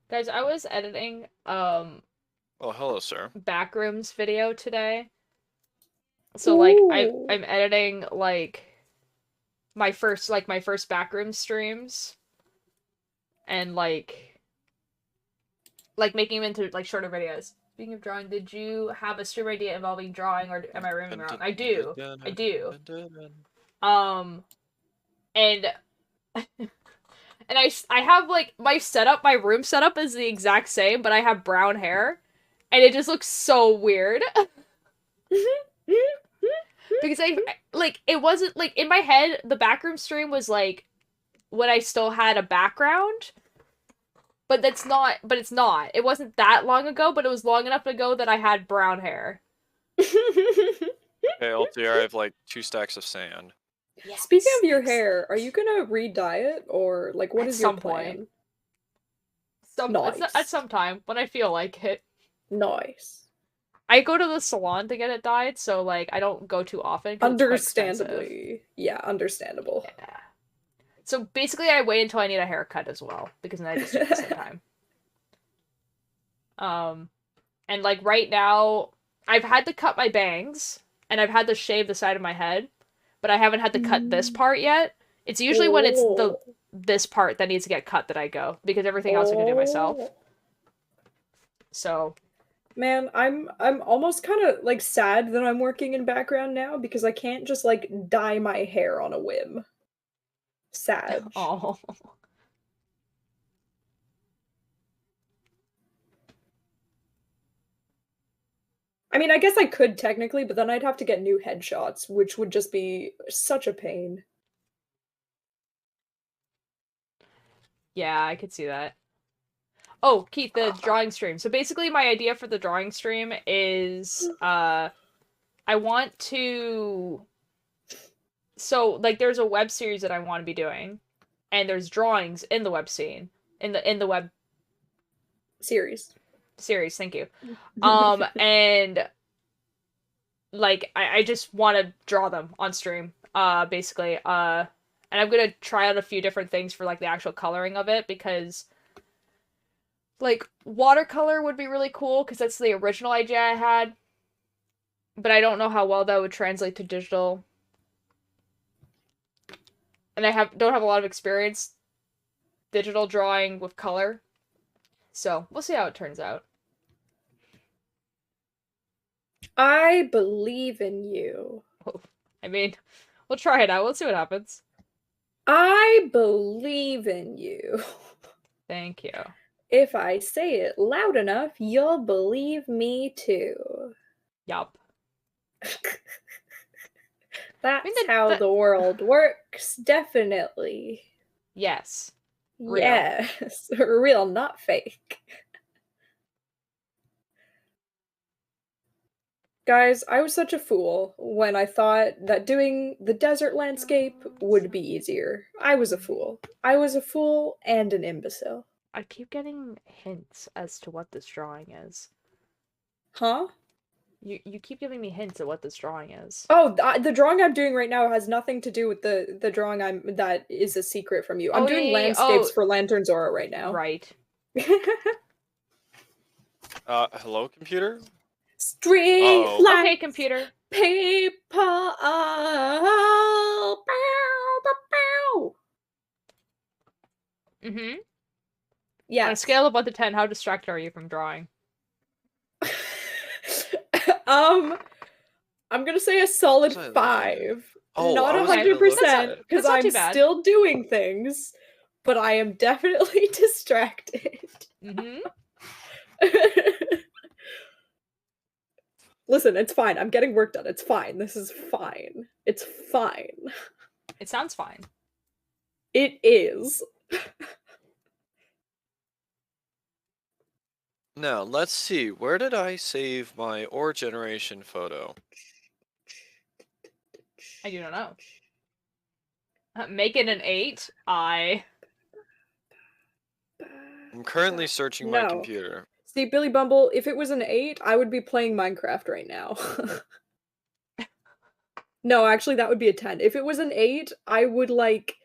Guys, I was editing Oh, hello, sir. Backrooms video today. So like Ooh. I'm editing like my first Backrooms streams and like making them into like shorter videos. Speaking of drawing, did you have a stream idea involving drawing or am I remembering wrong? I do. I do. And and I have like my room setup is the exact same, but I have brown hair and it just looks so weird. Because it wasn't like in my head the backroom stream was like when I still had a background. But it's not. It wasn't that long ago, but it was long enough ago that I had brown hair. Okay, Altair, I have like 2 stacks of sand. Yes. Speaking of your hair, are you gonna re-dye it or like what At is your some plan? point. Nice. At some time when I feel like it. Nice. I go to the salon to get it dyed, so like I don't go too often. 'Cause it's quite expensive. Understandably. Yeah, understandable. Yeah. So basically, I wait until I need a haircut as well because then I just do it at the same time. And like right now, I've had to cut my bangs and I've had to shave the side of my head, but I haven't had to cut this part yet. It's usually when it's this part that needs to get cut that I go because everything else I can do myself. So, man, I'm almost kind of like sad that I'm working in background now because I can't just like dye my hair on a whim. Sad. oh. I mean, I guess I could technically, but then I'd have to get new headshots, which would just be such a pain. Yeah, I could see that. Oh, Keith, the drawing stream. So basically my idea for the drawing stream is I want to so like there's a web series that I want to be doing and there's drawings in the web scene in the web Series, thank you. And like I just want to draw them on stream basically and I'm going to try out a few different things for like the actual coloring of it because like watercolor would be really cool because that's the original idea I had, but I don't know how well that would translate to digital. And I don't have a lot of experience digital drawing with color. So, we'll see how it turns out. I believe in you. I mean, we'll try it out. We'll see what happens. I believe in you. Thank you. If I say it loud enough, you'll believe me too. Yup. That's how the world works, definitely. Yes. Real. Yes. Real, not fake. Guys, I was such a fool when I thought that doing the desert landscape would be easier. I was a fool. I was a fool and an imbecile. I keep getting hints as to what this drawing is. Huh? You keep giving me hints at what this drawing is. Oh, the drawing I'm doing right now has nothing to do with the drawing that is a secret from you. I'm doing landscapes for Lantern Zora right now. Right. Hello, computer? Street lights. Okay, computer. People. Bow, bow, bow. Mm-hmm. Yeah. On a scale of 1 to 10, how distracted are you from drawing? I'm gonna say a solid Was I looking at? 5. Oh, Not I was gonna look 100%, at. because That's not I'm too bad. still doing things, but I am definitely distracted. Mm-hmm. Listen, it's fine. I'm getting work done. It's fine. This is fine. It's fine. It sounds fine. It is. Now, let's see. Where did I save my ore generation photo? I do not know. Make it an 8. I'm currently searching my No. computer. See, Billy Bumble, if it was an 8, I would be playing Minecraft right now. No, actually, that would be a 10. If it was an 8, I would, like,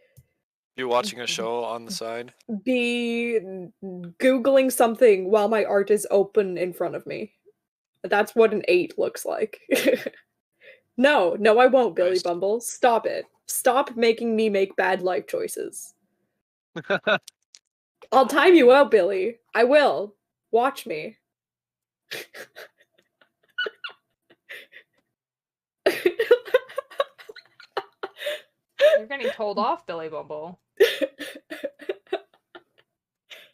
You watching a show on the side? be Googling something while my art is open in front of me. That's what an 8 looks like. No, I won't, Billy Nice. Bumble. Stop it. Stop making me make bad life choices. I'll time you out, Billy. I will. Watch me. You're getting told off, Billy Bumble.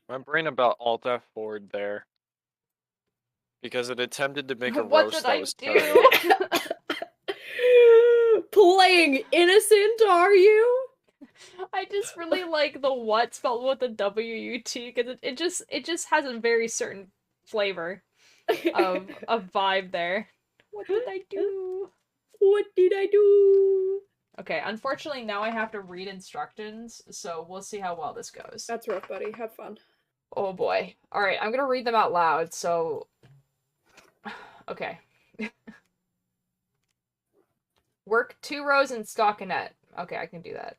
My brain about Alt F4'd there. Because it attempted to make a What roast did that I was do? terrible. Playing innocent, are you? I just really like the what spelled with the W-U-T because it just has a very certain flavor of vibe there. What did I do? What did I do? Okay, unfortunately now I have to read instructions, so we'll see how well this goes. That's rough, buddy. Have fun. Oh boy. Alright, I'm gonna read them out loud, so... Okay. Work 2 rows in stockinette. Okay, I can do that.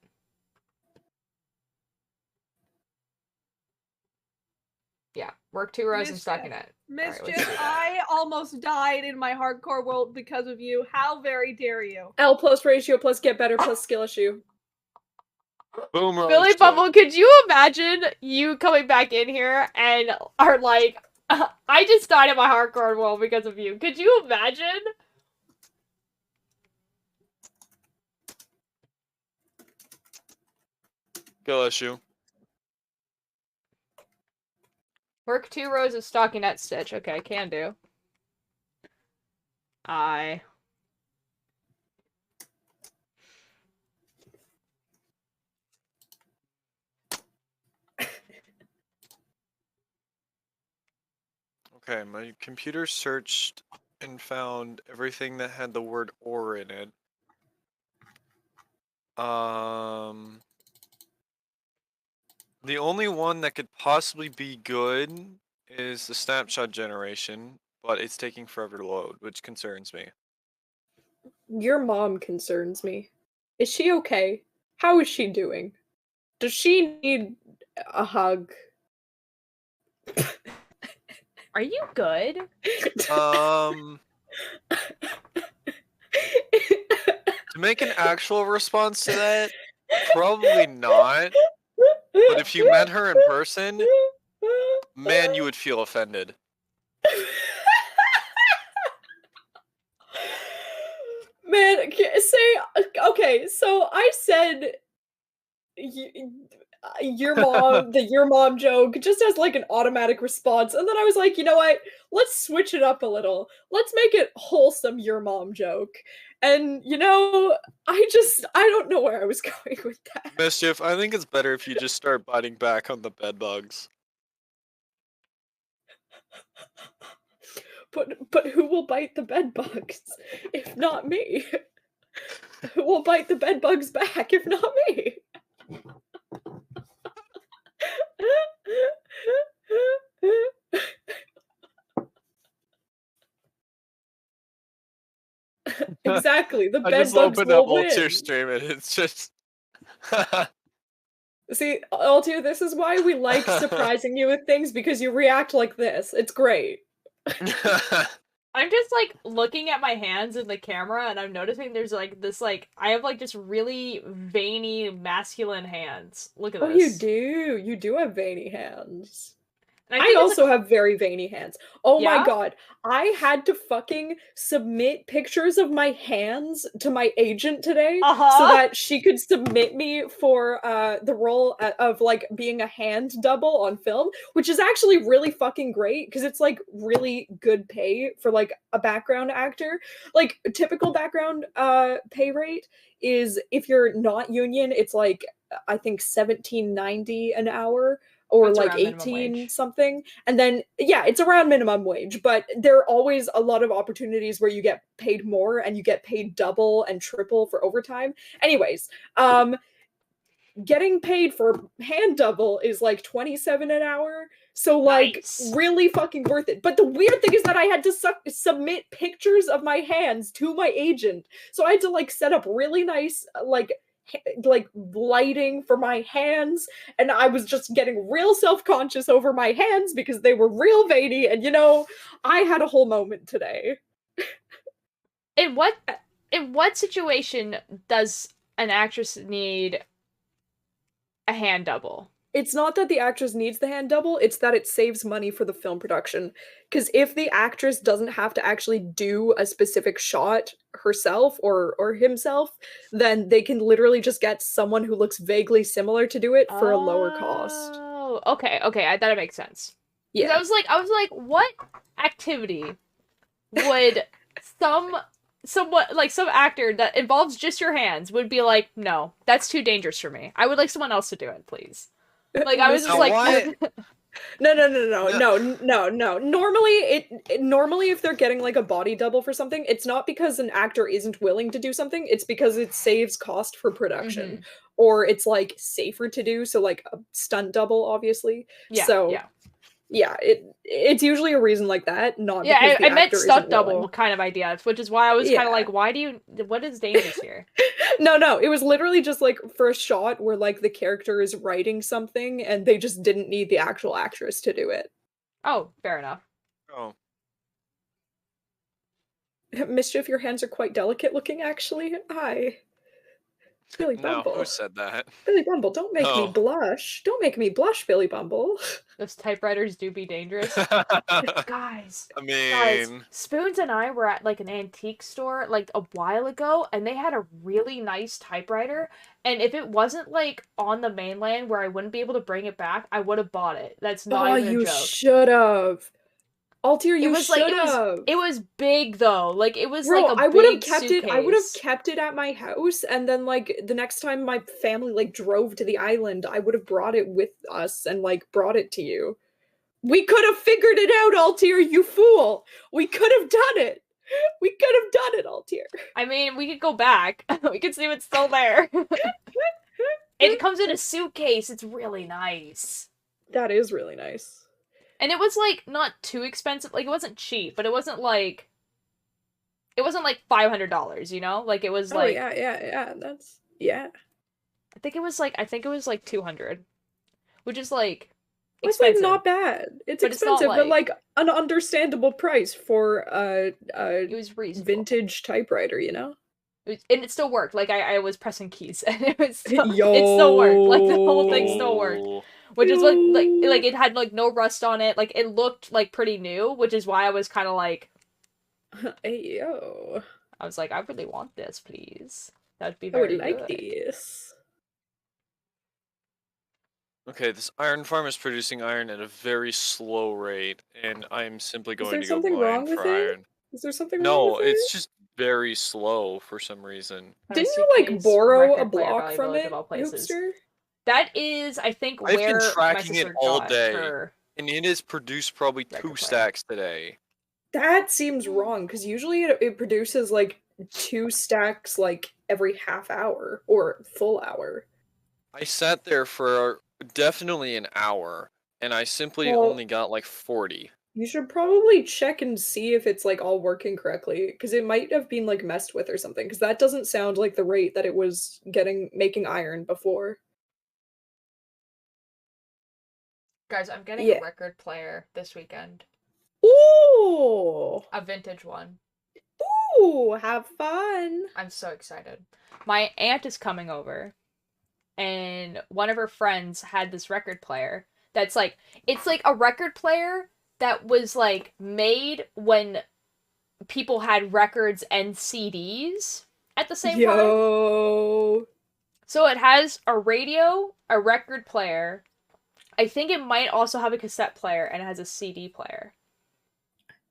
Yeah, work 2 rows in stockinette. Mischief, I almost died in my hardcore world because of you. How very dare you? L plus ratio plus get better plus skill issue. Boom roast. Billy Bumble, could you imagine you coming back in here and are like, I just died in my hardcore world because of you. Could you imagine? Skill issue. Work 2 rows of stockinette stitch. Okay, can do. Okay, my computer searched and found everything that had the word ore in it. The only one that could possibly be good is the snapshot generation, but it's taking forever to load, which concerns me. Your mom concerns me. Is she okay? How is she doing? Does she need a hug? Are you good? To make an actual response to that, probably not. But if you met her in person, man, you would feel offended. Man, say okay. So I said your mom, the your mom joke, just as like an automatic response, and then I was like, you know what? Let's switch it up a little. Let's make it wholesome your mom joke. And you know, I don't know where I was going with that. Mischief, I think it's better if you just start biting back on the bed bugs. But who will bite the bed bugs if not me? Who will bite the bed bugs back if not me? Exactly, the I bed just bugs opened up will Altier win. stream and it's just See, Altier, this is why we like surprising you with things, because you react like this. It's great. I'm just like looking at my hands in the camera and I'm noticing there's like this like I have like just really veiny masculine hands. Look at Oh, this. you do have veiny hands. And I think it's also have very veiny hands. Oh my Yeah? god. I had to fucking submit pictures of my hands to my agent today so Uh-huh. that she could submit me for the role of like being a hand double on film, which is actually really fucking great because it's like really good pay for like a background actor. Like a typical background pay rate is, if you're not union, it's like I think $17.90 an hour, or That's like around minimum 18 wage. something. And then yeah, it's around minimum wage, but there are always a lot of opportunities where you get paid more and you get paid double and triple for overtime. Anyways, getting paid for hand double is like 27 an hour. So like Nice. really fucking worth it. But the weird thing is that I had to submit pictures of my hands to my agent. So I had to like set up really nice like lighting for my hands, and I was just getting real self-conscious over my hands because they were real veiny, and you know, I had a whole moment today. In what situation does an actress need a hand double? It's not that the actress needs the hand double, it's that it saves money for the film production. Because if the actress doesn't have to actually do a specific shot herself or himself, then they can literally just get someone who looks vaguely similar to do it for a lower cost. Oh, okay, that makes sense. Because Yeah. I was like, what activity would some actor that involves just your hands would be like, no, that's too dangerous for me. I would like someone else to do it, please. Like I was just Now like, what? No. Normally if they're getting like a body double for something, it's not because an actor isn't willing to do something, it's because it saves cost for production. Or it's like safer to do, so like a stunt double, obviously. Yeah, it's usually a reason like that, not because the I meant actor stunt isn't double willing. kind of idea, which is why I was kind Yeah. of like, what is dangerous here? No, it was literally just like for a shot where like the character is writing something and they just didn't need the actual actress to do it. Oh, fair enough. Oh. Mischief, your hands are quite delicate looking, actually. Hi. Billy No, Bumble. who said that? Billy Bumble, don't make me No. blush. Don't make me blush, Billy Bumble. Those typewriters do be dangerous. Guys, I mean, Spoons and I were at like an antique store like a while ago, and they had a really nice typewriter. And if it wasn't like on the mainland where I wouldn't be able to bring it back, I would have bought it. That's not Oh, even a you joke. should have. Altier, you was should like have. it was big though. Like it was Bro, like a I would have big kept suitcase. it. I would have kept it at my house, and then like the next time my family like drove to the island, I would have brought it with us and like brought it to you. We could have figured it out, Altier, you fool. We could have done it. We could have done it, Altier. I mean, we could go back. We could see if it's still there. It comes in a suitcase. It's really nice. That is really nice. And it was like not too expensive. Like it wasn't cheap, but it wasn't like $500, you know? Like it was like yeah. That's yeah. I think it was like 200, which is like It's like expensive. not bad. It's But it's not, expensive, but like- like an understandable price for It was reasonable. vintage typewriter, you know? And it still worked. Like I was pressing keys and it still worked. Like the whole thing still worked. oh, Which is like it had like no rust on it. Like it looked like pretty new, which is why I was kind of like Hey yo. I was like, I really want this, please. That'd be I would very like good. this. okay, this iron farm is producing iron at a very slow rate, and I'm simply there going to go something wrong mine with for it? iron. Is there something wrong No, with it's it? just very slow for some reason. Didn't you like Suitcase, borrow a record player, block Valley from Village it, of all places. Hoopster? That is, I think, I've been where my tracking it sister all got day. her. And it has produced probably Record 2 player. stacks today. That seems wrong, because usually it produces like 2 stacks like every half hour or full hour. I sat there for definitely an hour, and I simply Well- only got like 40. You should probably check and see if it's like all working correctly, because it might have been like messed with or something, because that doesn't sound like the rate that it was making iron before. Guys, I'm getting Yeah. a record player this weekend. Ooh! A vintage one. Ooh, have fun. I'm so excited. My aunt is coming over, and one of her friends had this record player that's like, it's like a record player that was like made when people had records and CDs at the same time. Yo. So it has a radio, a record player. I think it might also have a cassette player, and it has a CD player.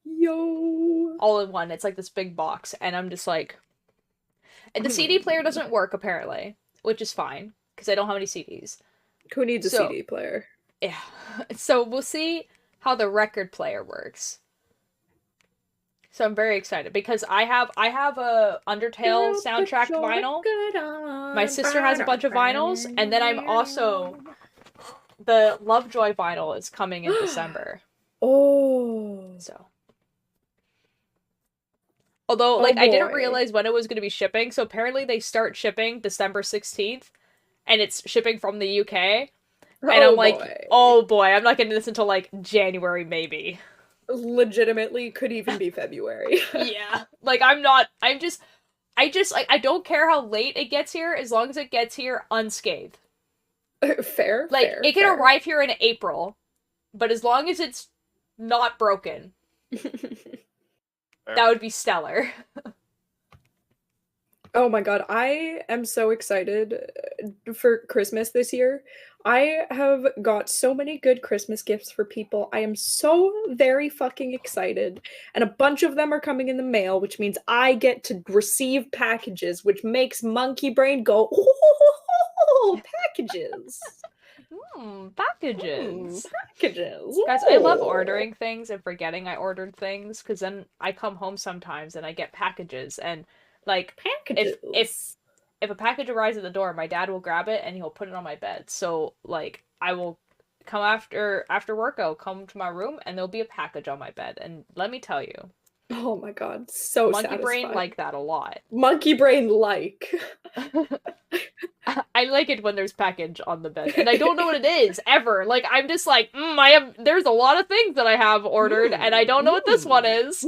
Yo. All in one. It's like this big box, and I'm just like... And the CD player doesn't work, apparently, which is fine, because I don't have any CDs. Who needs a So- CD player? Yeah. So we'll see how the record player works. So I'm very excited, because I have a Undertale soundtrack vinyl. My sister has a bunch of vinyls, and then I'm also... The Lovejoy vinyl is coming in December. Oh. So... Although, like, Oh, I didn't boy. realize when it was going to be shipping, so apparently they start shipping December 16th, and it's shipping from the UK, and I'm like, boy. oh boy, I'm not getting this until, like, January, maybe. Legitimately could even be February. Yeah. Like, I don't care how late it gets here, as long as it gets here unscathed. Fair. Like, fair, it can fair. arrive here in April, but as long as it's not broken, that would be stellar. Oh my god, I am so excited for Christmas this year. I have got so many good Christmas gifts for people. I am so very fucking excited. And a bunch of them are coming in the mail, which means I get to receive packages, which makes Monkey Brain go, oh, packages. Packages. Packages. Guys, I love Ooh. ordering things and forgetting I ordered things, because then I come home sometimes and I get packages, and like Packages. if a package arrives at the door, my dad will grab it and he'll put it on my bed. So like I will come after work, I'll come to my room and there'll be a package on my bed. And let me tell you, Oh my god, so Monkey Brain satisfying. like that a lot. Monkey Brain like. I like it when there's package on the bed, and I don't know what it is ever. Like I'm just like, there's a lot of things that I have ordered, and I don't know what this one is.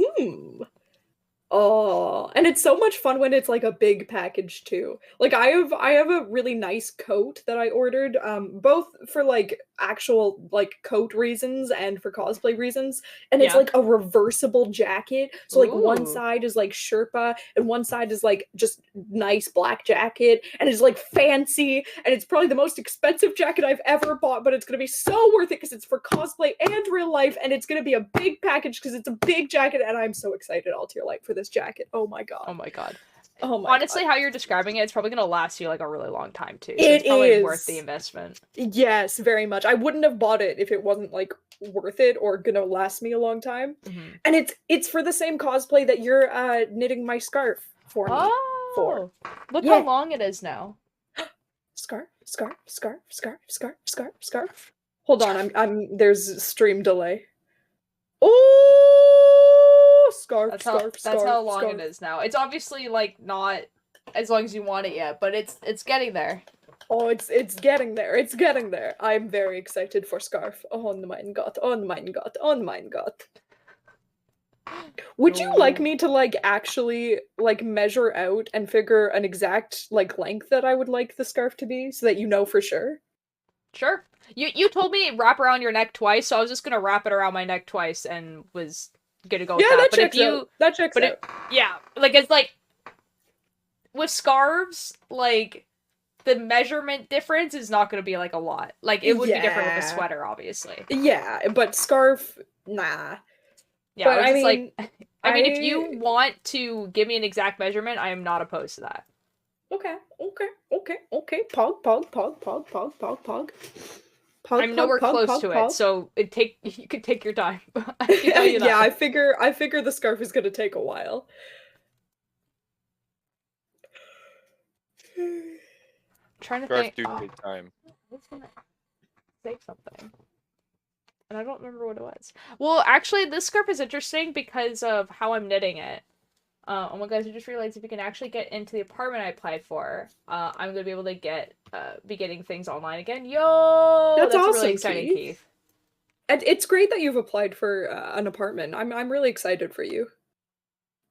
Oh, and it's so much fun when it's like a big package too. Like I have a really nice coat that I ordered, both for like actual like coat reasons and for cosplay reasons. And it's Yeah. like a reversible jacket. So like one Ooh. side is like Sherpa and one side is like just nice black jacket, and it's like fancy, and it's probably the most expensive jacket I've ever bought, but it's gonna be so worth it because it's for cosplay and real life, and it's gonna be a big package because it's a big jacket, and I'm so excited all to your light for this jacket. Oh my god. Oh my god. Oh my Honestly, god. how you're describing it, it's probably gonna last you like a really long time too. So It it's probably is. worth the investment. Yes, very much. I wouldn't have bought it if it wasn't like worth it or gonna last me a long time. Mhm. And it's for the same cosplay that you're knitting my scarf for me. Oh, look Yeah. how long it is now. Scarf. Hold on, I'm there's stream delay. Oh, scarf. That's how long it is now. It's obviously like not as long as you want it yet, but it's getting there. Oh, it's getting there. It's getting there. I'm very excited for scarf. Oh mein Gott. Oh mein Gott. Oh mein Gott. Would you like No. me to like actually like measure out and figure an exact like length that I would like the scarf to be so that you know for sure? Sure. You told me wrap around your neck twice, so I was just gonna wrap it around my neck twice and was gonna go with Yeah, that But if checks you out. That checks but out. yeah, like it's like with scarves, like the measurement difference is not gonna be like a lot. Like it would be different with a Yeah. sweater, obviously. Yeah, but scarf, nah. Yeah, But I was I just mean, like I mean, if I- you want to give me an exact measurement, I am not opposed to that. Okay. Pog. I'm nowhere close to it, so you could take your time. I can tell you that. Yeah, I figure the scarf is gonna take a while. I'm trying to Scarf think. do Oh, take time. I was gonna say something, and I don't remember what it was. Well, actually, this scarf is interesting because of how I'm knitting it. Oh my gosh, I just realized if you can actually get into the apartment I applied for, I'm gonna be able to be getting things online again. Yo, That's really awesome, exciting, Keith. Keith. And it's great that you've applied for an apartment. I'm really excited for you.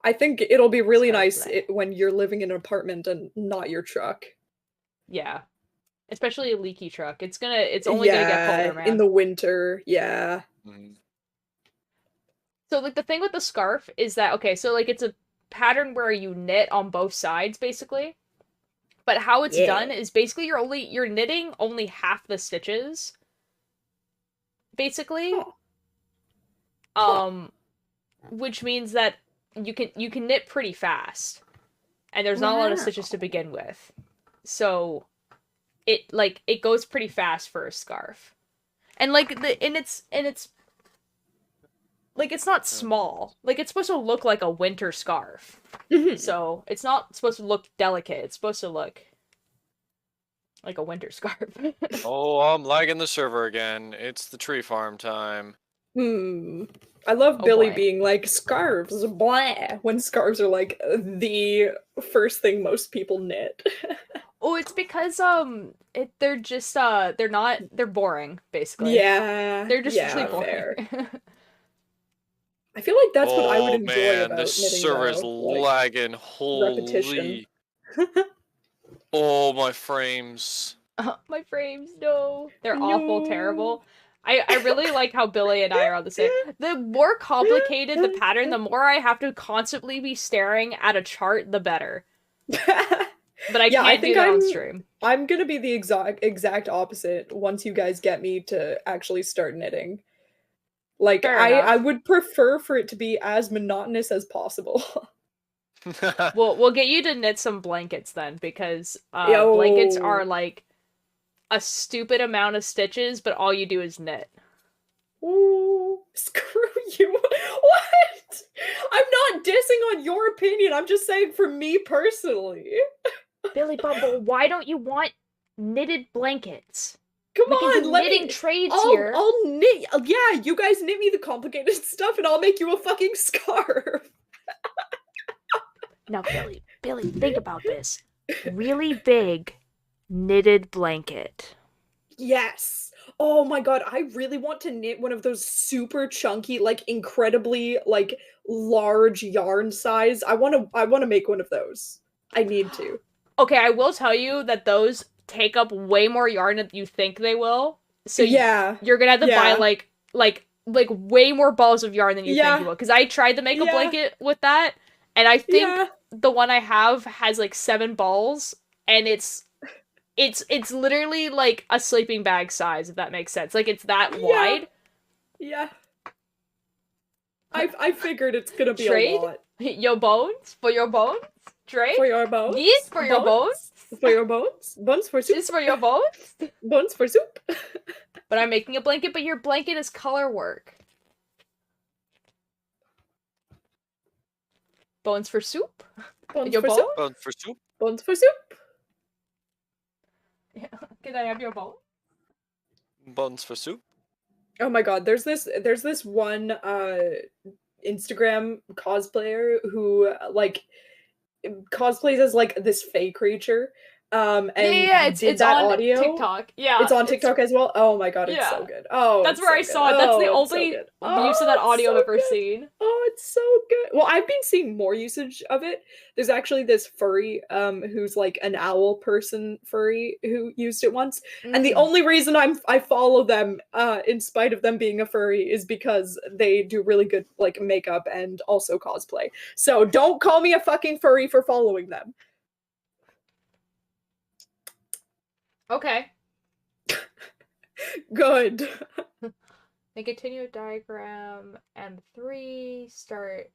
I think it'll be really nice when you're living in an apartment and not your truck. Yeah. Especially a leaky truck. It's only gonna get colder, man. In the winter, yeah. So like the thing with the scarf is that okay, so like it's a pattern where you knit on both sides basically. But how it's done is basically you're knitting only half the stitches. Basically. Which means that you can knit pretty fast. And there's not a lot of stitches to begin with. So it goes pretty fast for a scarf. And like it's like it's not small. Like it's supposed to look like a winter scarf. So it's not supposed to look delicate. It's supposed to look like a winter scarf. Oh, I'm lagging the server again. It's the tree farm time. I love Billy being like, scarves, blah, when scarves are like the first thing most people knit. Oh, it's because they're just they're boring, basically. Yeah. They're just really boring. Fair. I feel like that's what I would enjoy about this knitting. server is like, lagging. Holy. repetition. Oh, my frames. My frames, no. They're awful, terrible. I really like how Billy and I are on the same. The more complicated the pattern, the more I have to constantly be staring at a chart, the better. But I can't do that on stream. I'm gonna be the exact opposite once you guys get me to actually start knitting. Like, I would prefer for it to be as monotonous as possible. We'll get you to knit some blankets then, because blankets are like a stupid amount of stitches, but all you do is knit. Ooh, screw you. What? I'm not dissing on your opinion. I'm just saying for me personally. Billy Bumble, why don't you want knitted blankets? Come we on, can do knitting trades here. I'll knit. Yeah, you guys knit me the complicated stuff, and I'll make you a fucking scarf. Now, Billy, think about this. Really big knitted blanket. Yes. Oh my god, I really want to knit one of those super chunky, like incredibly like large yarn size. I want to make one of those. I need to. Okay, I will tell you that those take up way more yarn than you think they will. So you're gonna have to buy like way more balls of yarn than you think you will. Because I tried to make a blanket with that, and I think the one I have has like 7 balls, and it's literally like a sleeping bag size, if that makes sense. Like it's that wide. Yeah. I figured it's gonna be a lot. Your bones? For your bones? Trade? For your bones? Yes, for your bones? For your bones? Bones for soup? This for your bones? Bones for soup? But I'm making a blanket, but your blanket is color work. Bones for soup? Bones your for bone? soup? Bones for soup? Bones for soup? Yeah. Can I have your bone? Bones for soup? Oh my god, there's this one Instagram cosplayer who like cosplays as like this fae creature. And it's that on audio. TikTok. Yeah. It's on TikTok as well. Oh my god, it's so good. Oh, that's where I saw it. That's the only use of that audio I've ever seen. Oh, it's so good. Well, I've been seeing more usage of it. There's actually this furry who's like an owl person furry who used it once. And the only reason I follow them in spite of them being a furry is because they do really good like makeup and also cosplay. So don't call me a fucking furry for following them. Okay. Good. Then continue a diagram and 3 start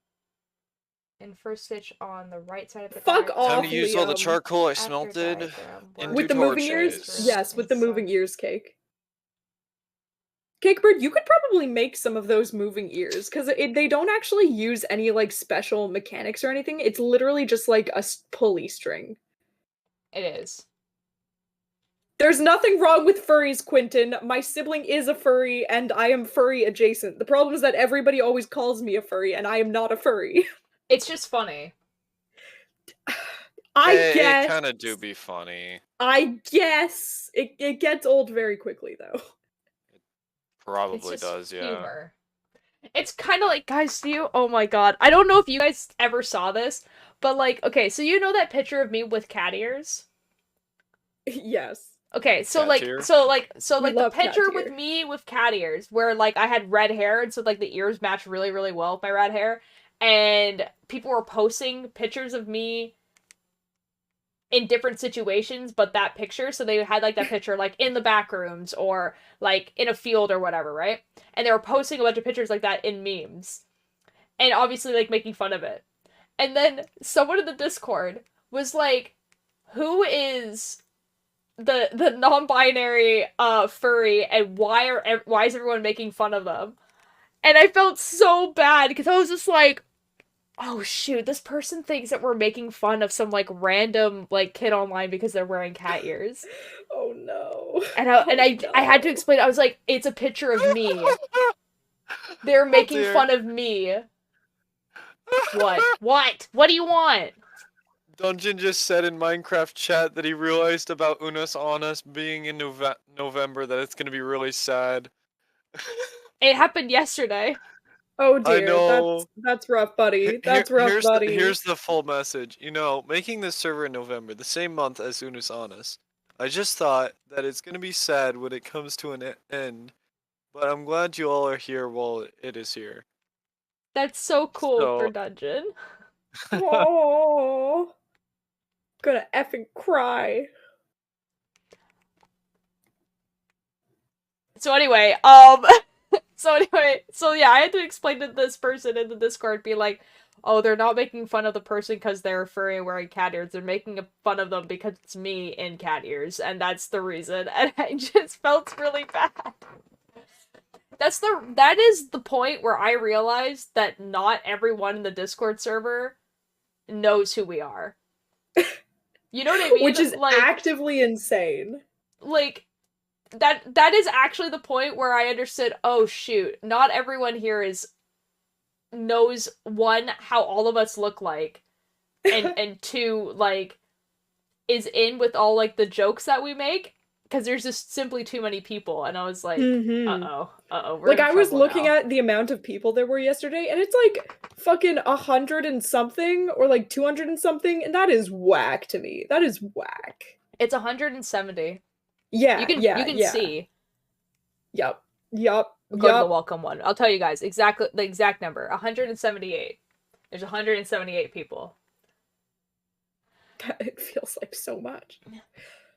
in first stitch on the right side of the Fuck off. Time to use all the charcoal I after smelted diagram, with the moving ears? Yes, with the moving Inside. ears, Cake. Cakebird, you could probably make some of those moving ears, because they don't actually use any, like, special mechanics or anything. It's literally just, like, a pulley string. It is. There's nothing wrong with furries, Quentin. My sibling is a furry, and I am furry adjacent. The problem is that everybody always calls me a furry, and I am not a furry. It's just funny. I guess. It kind of do be funny. I guess. It gets old very quickly, though. Probably It's just does, yeah. humor. It's kind of like, guys, oh my god. I don't know if you guys ever saw this, but like, okay, so you know that picture of me with cat ears? Yes. Okay, so Cat like, ear? the love cat picture with ear. me with cat ears, where like I had red hair, and so like the ears match really, really well with my red hair, and people were posting pictures of me in different situations, but that picture, so they had like that picture like in the back rooms or like in a field or whatever, right? And they were posting a bunch of pictures like that in memes, and obviously like making fun of it. And then someone in the Discord was like, "Who is the non-binary furry, and why is everyone making fun of them?" And I felt so bad because I was just like, oh shoot, this person thinks that we're making fun of some like random like kid online because they're wearing cat ears. Oh no. And I had to no. explain. I was like, it's a picture of me. They're making dear. fun of me. What do you want? Dungeon just said in Minecraft chat that he realized about Unas Honest being in November that it's gonna be really sad. It happened yesterday. Oh I dear, know. that's rough, buddy. That's rough, buddy. Here's the full message. You know, making this server in November, the same month as Unas Honest, I just thought that it's gonna be sad when it comes to an end, but I'm glad you all are here while it is here. That's so cool for So, Dungeon. Oh, gonna effing cry. So anyway, so yeah, I had to explain to this person in the Discord, be like, oh, they're not making fun of the person because they're furry and wearing cat ears. They're making fun of them because it's me in cat ears, and that's the reason. And I just felt really bad. That is the point where I realized that not everyone in the Discord server knows who we are. You know what I mean? Which is like, actively insane. like, that is actually the point where I understood, oh shoot, not everyone here knows, one, how all of us look like, and two, like, is in with all like the jokes that we make, because there's just simply too many people. And I was like, uh-oh, we're Like, in I was trouble looking now. at the amount of people there were yesterday, and it's like fucking 100 and something, or like 200 and something, and that is whack to me. That is whack. It's 170. Yeah, You can yeah. see. Yup. Go to the welcome one. I'll tell you guys exactly the exact number. 178. There's 178 people. It feels like so much.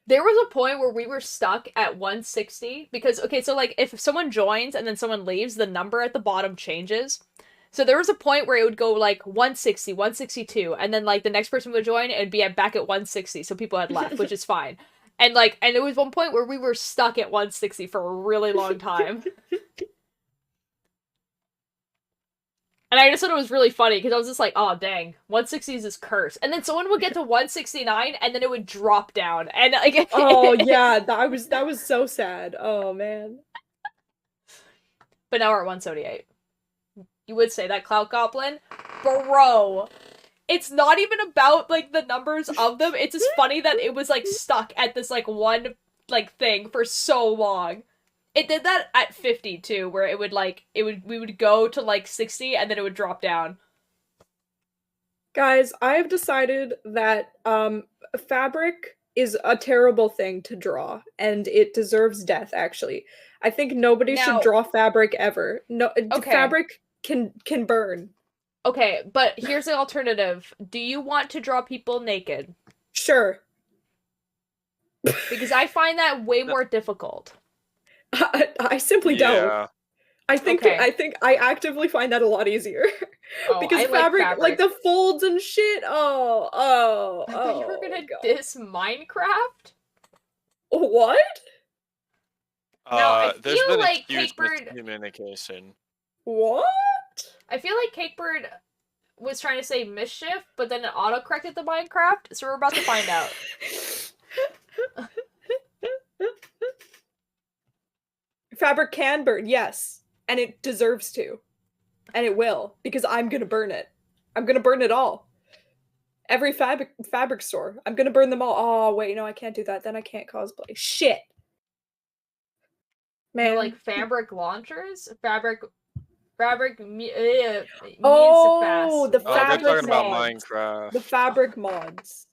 There was a point where we were stuck at 160 because, okay, so like if someone joins and then someone leaves, the number at the bottom changes. So there was a point where it would go like 160, 162, and then like the next person would join and be back at 160, so people had left, which is fine. And it was one point where we were stuck at 160 for a really long time. And I just thought it was really funny because I was just like, oh dang, 160 is this curse. And then someone would get to 169 and then it would drop down. And like, oh yeah, that was so sad. Oh man. But now we're at 178. You would say that, Clout Goblin? Bro. It's not even about like the numbers of them. It's just funny that it was like stuck at this like one like thing for so long. It did that at 50 too, where we would go to like 60 and then it would drop down. Guys, I have decided that fabric is a terrible thing to draw, and it deserves death, actually. I think nobody should draw fabric ever. No, okay. Fabric can burn. Okay, but here's the alternative. Do you want to draw people naked? Sure. Because I find that way more difficult. I simply don't. I think I actively find that a lot easier. Because fabric, like the folds and shit. Oh. I thought you were gonna diss Minecraft? What? No, I there's feel been like a huge Cakebird. miscommunication. What? I feel like Cakebird was trying to say mischief, but then it auto-corrected the Minecraft, so we're about to find out. Fabric can burn, yes. And it deserves to. And it will, because I'm gonna burn it. I'm gonna burn it all. Every fabric store. I'm gonna burn them all. Oh, wait, no, I can't do that. Then I can't cosplay. Shit. Man. like fabric launchers, fabric means Oh, the Oh, they're fabric talking about mods. Minecraft. The fabric mods.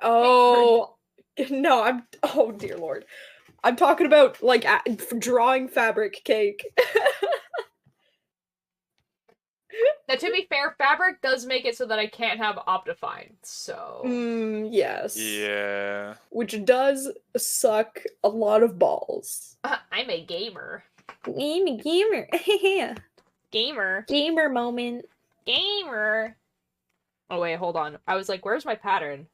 Oh, no, oh dear lord. I'm talking about, like, drawing fabric cake. Now, to be fair, fabric does make it so that I can't have Optifine, so... Yes. Yeah. Which does suck a lot of balls. I'm a gamer. I'm a gamer. Gamer. Gamer moment. Gamer. Oh, wait, hold on. I was like, where's my pattern?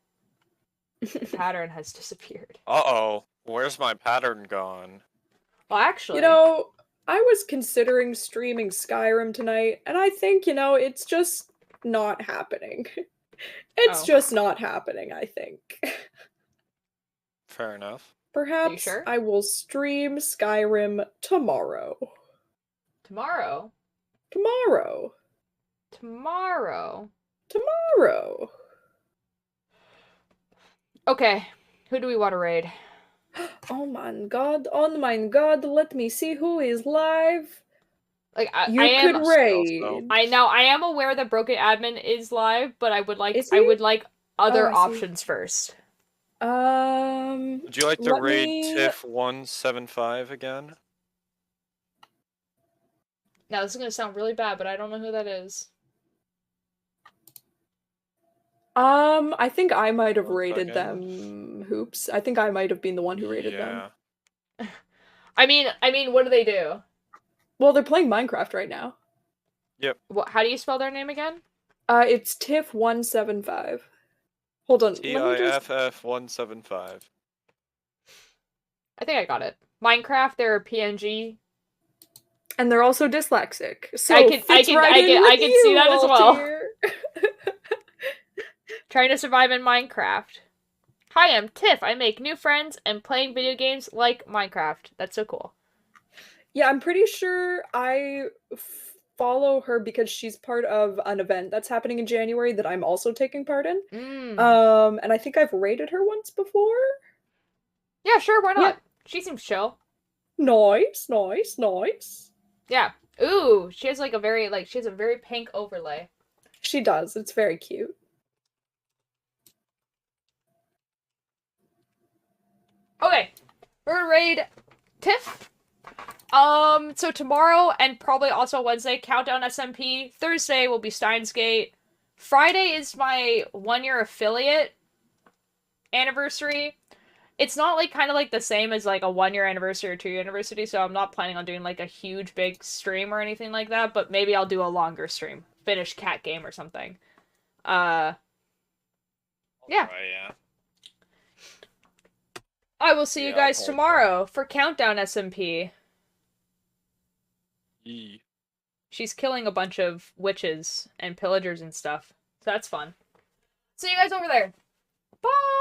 The pattern has disappeared. Uh-oh. Where's my pattern gone? Well, actually... You know, I was considering streaming Skyrim tonight, and I think, you know, it's just not happening. It's Oh. just not happening, I think. Fair enough. Perhaps sure? I will stream Skyrim tomorrow. Tomorrow? Tomorrow. Tomorrow. Tomorrow. Okay, who do we want to raid? Oh my god, let me see who is live. Like, You I am... could raid. I am aware that Broken Admin is live, but I would like Is I he? would like other I see. options first. Would you like to let raid me- Tiff 175 again? Now this is gonna sound really bad, but I don't know who that is. I think I might have 1 raided second. them, Hoops. I think I might have been the one who raided them. I mean, what do they do? Well, they're playing Minecraft right now. What? How do you spell their name again? It's Tiff175. Hold on, let me just... TIFF 175. I think I got it. Minecraft. They're a PNG. And they're also dyslexic. So I can fits right in with see that as you, well. Altier. Trying to survive in Minecraft. Hi, I'm Tiff. I make new friends and playing video games like Minecraft. That's so cool. Yeah, I'm pretty sure I follow her because she's part of an event that's happening in January that I'm also taking part in. And I think I've raided her once before. Yeah, sure, why not? Yeah. She seems chill. Nice. Yeah. Ooh, she has like a very pink overlay. She does. It's very cute. Okay. We're gonna raid Tiff. So tomorrow and probably also Wednesday, Countdown SMP. Thursday will be Steins Gate. Friday is my 1-year affiliate anniversary. It's not like kind of like the same as like a 1-year anniversary or 2-year anniversary, so I'm not planning on doing like a huge big stream or anything like that, but maybe I'll do a longer stream. Finish cat game or something. Yeah. Yeah. I will see you Yeah, guys I'll tomorrow for Countdown SMP. Yee. She's killing a bunch of witches and pillagers and stuff. So that's fun. See you guys over there. Bye!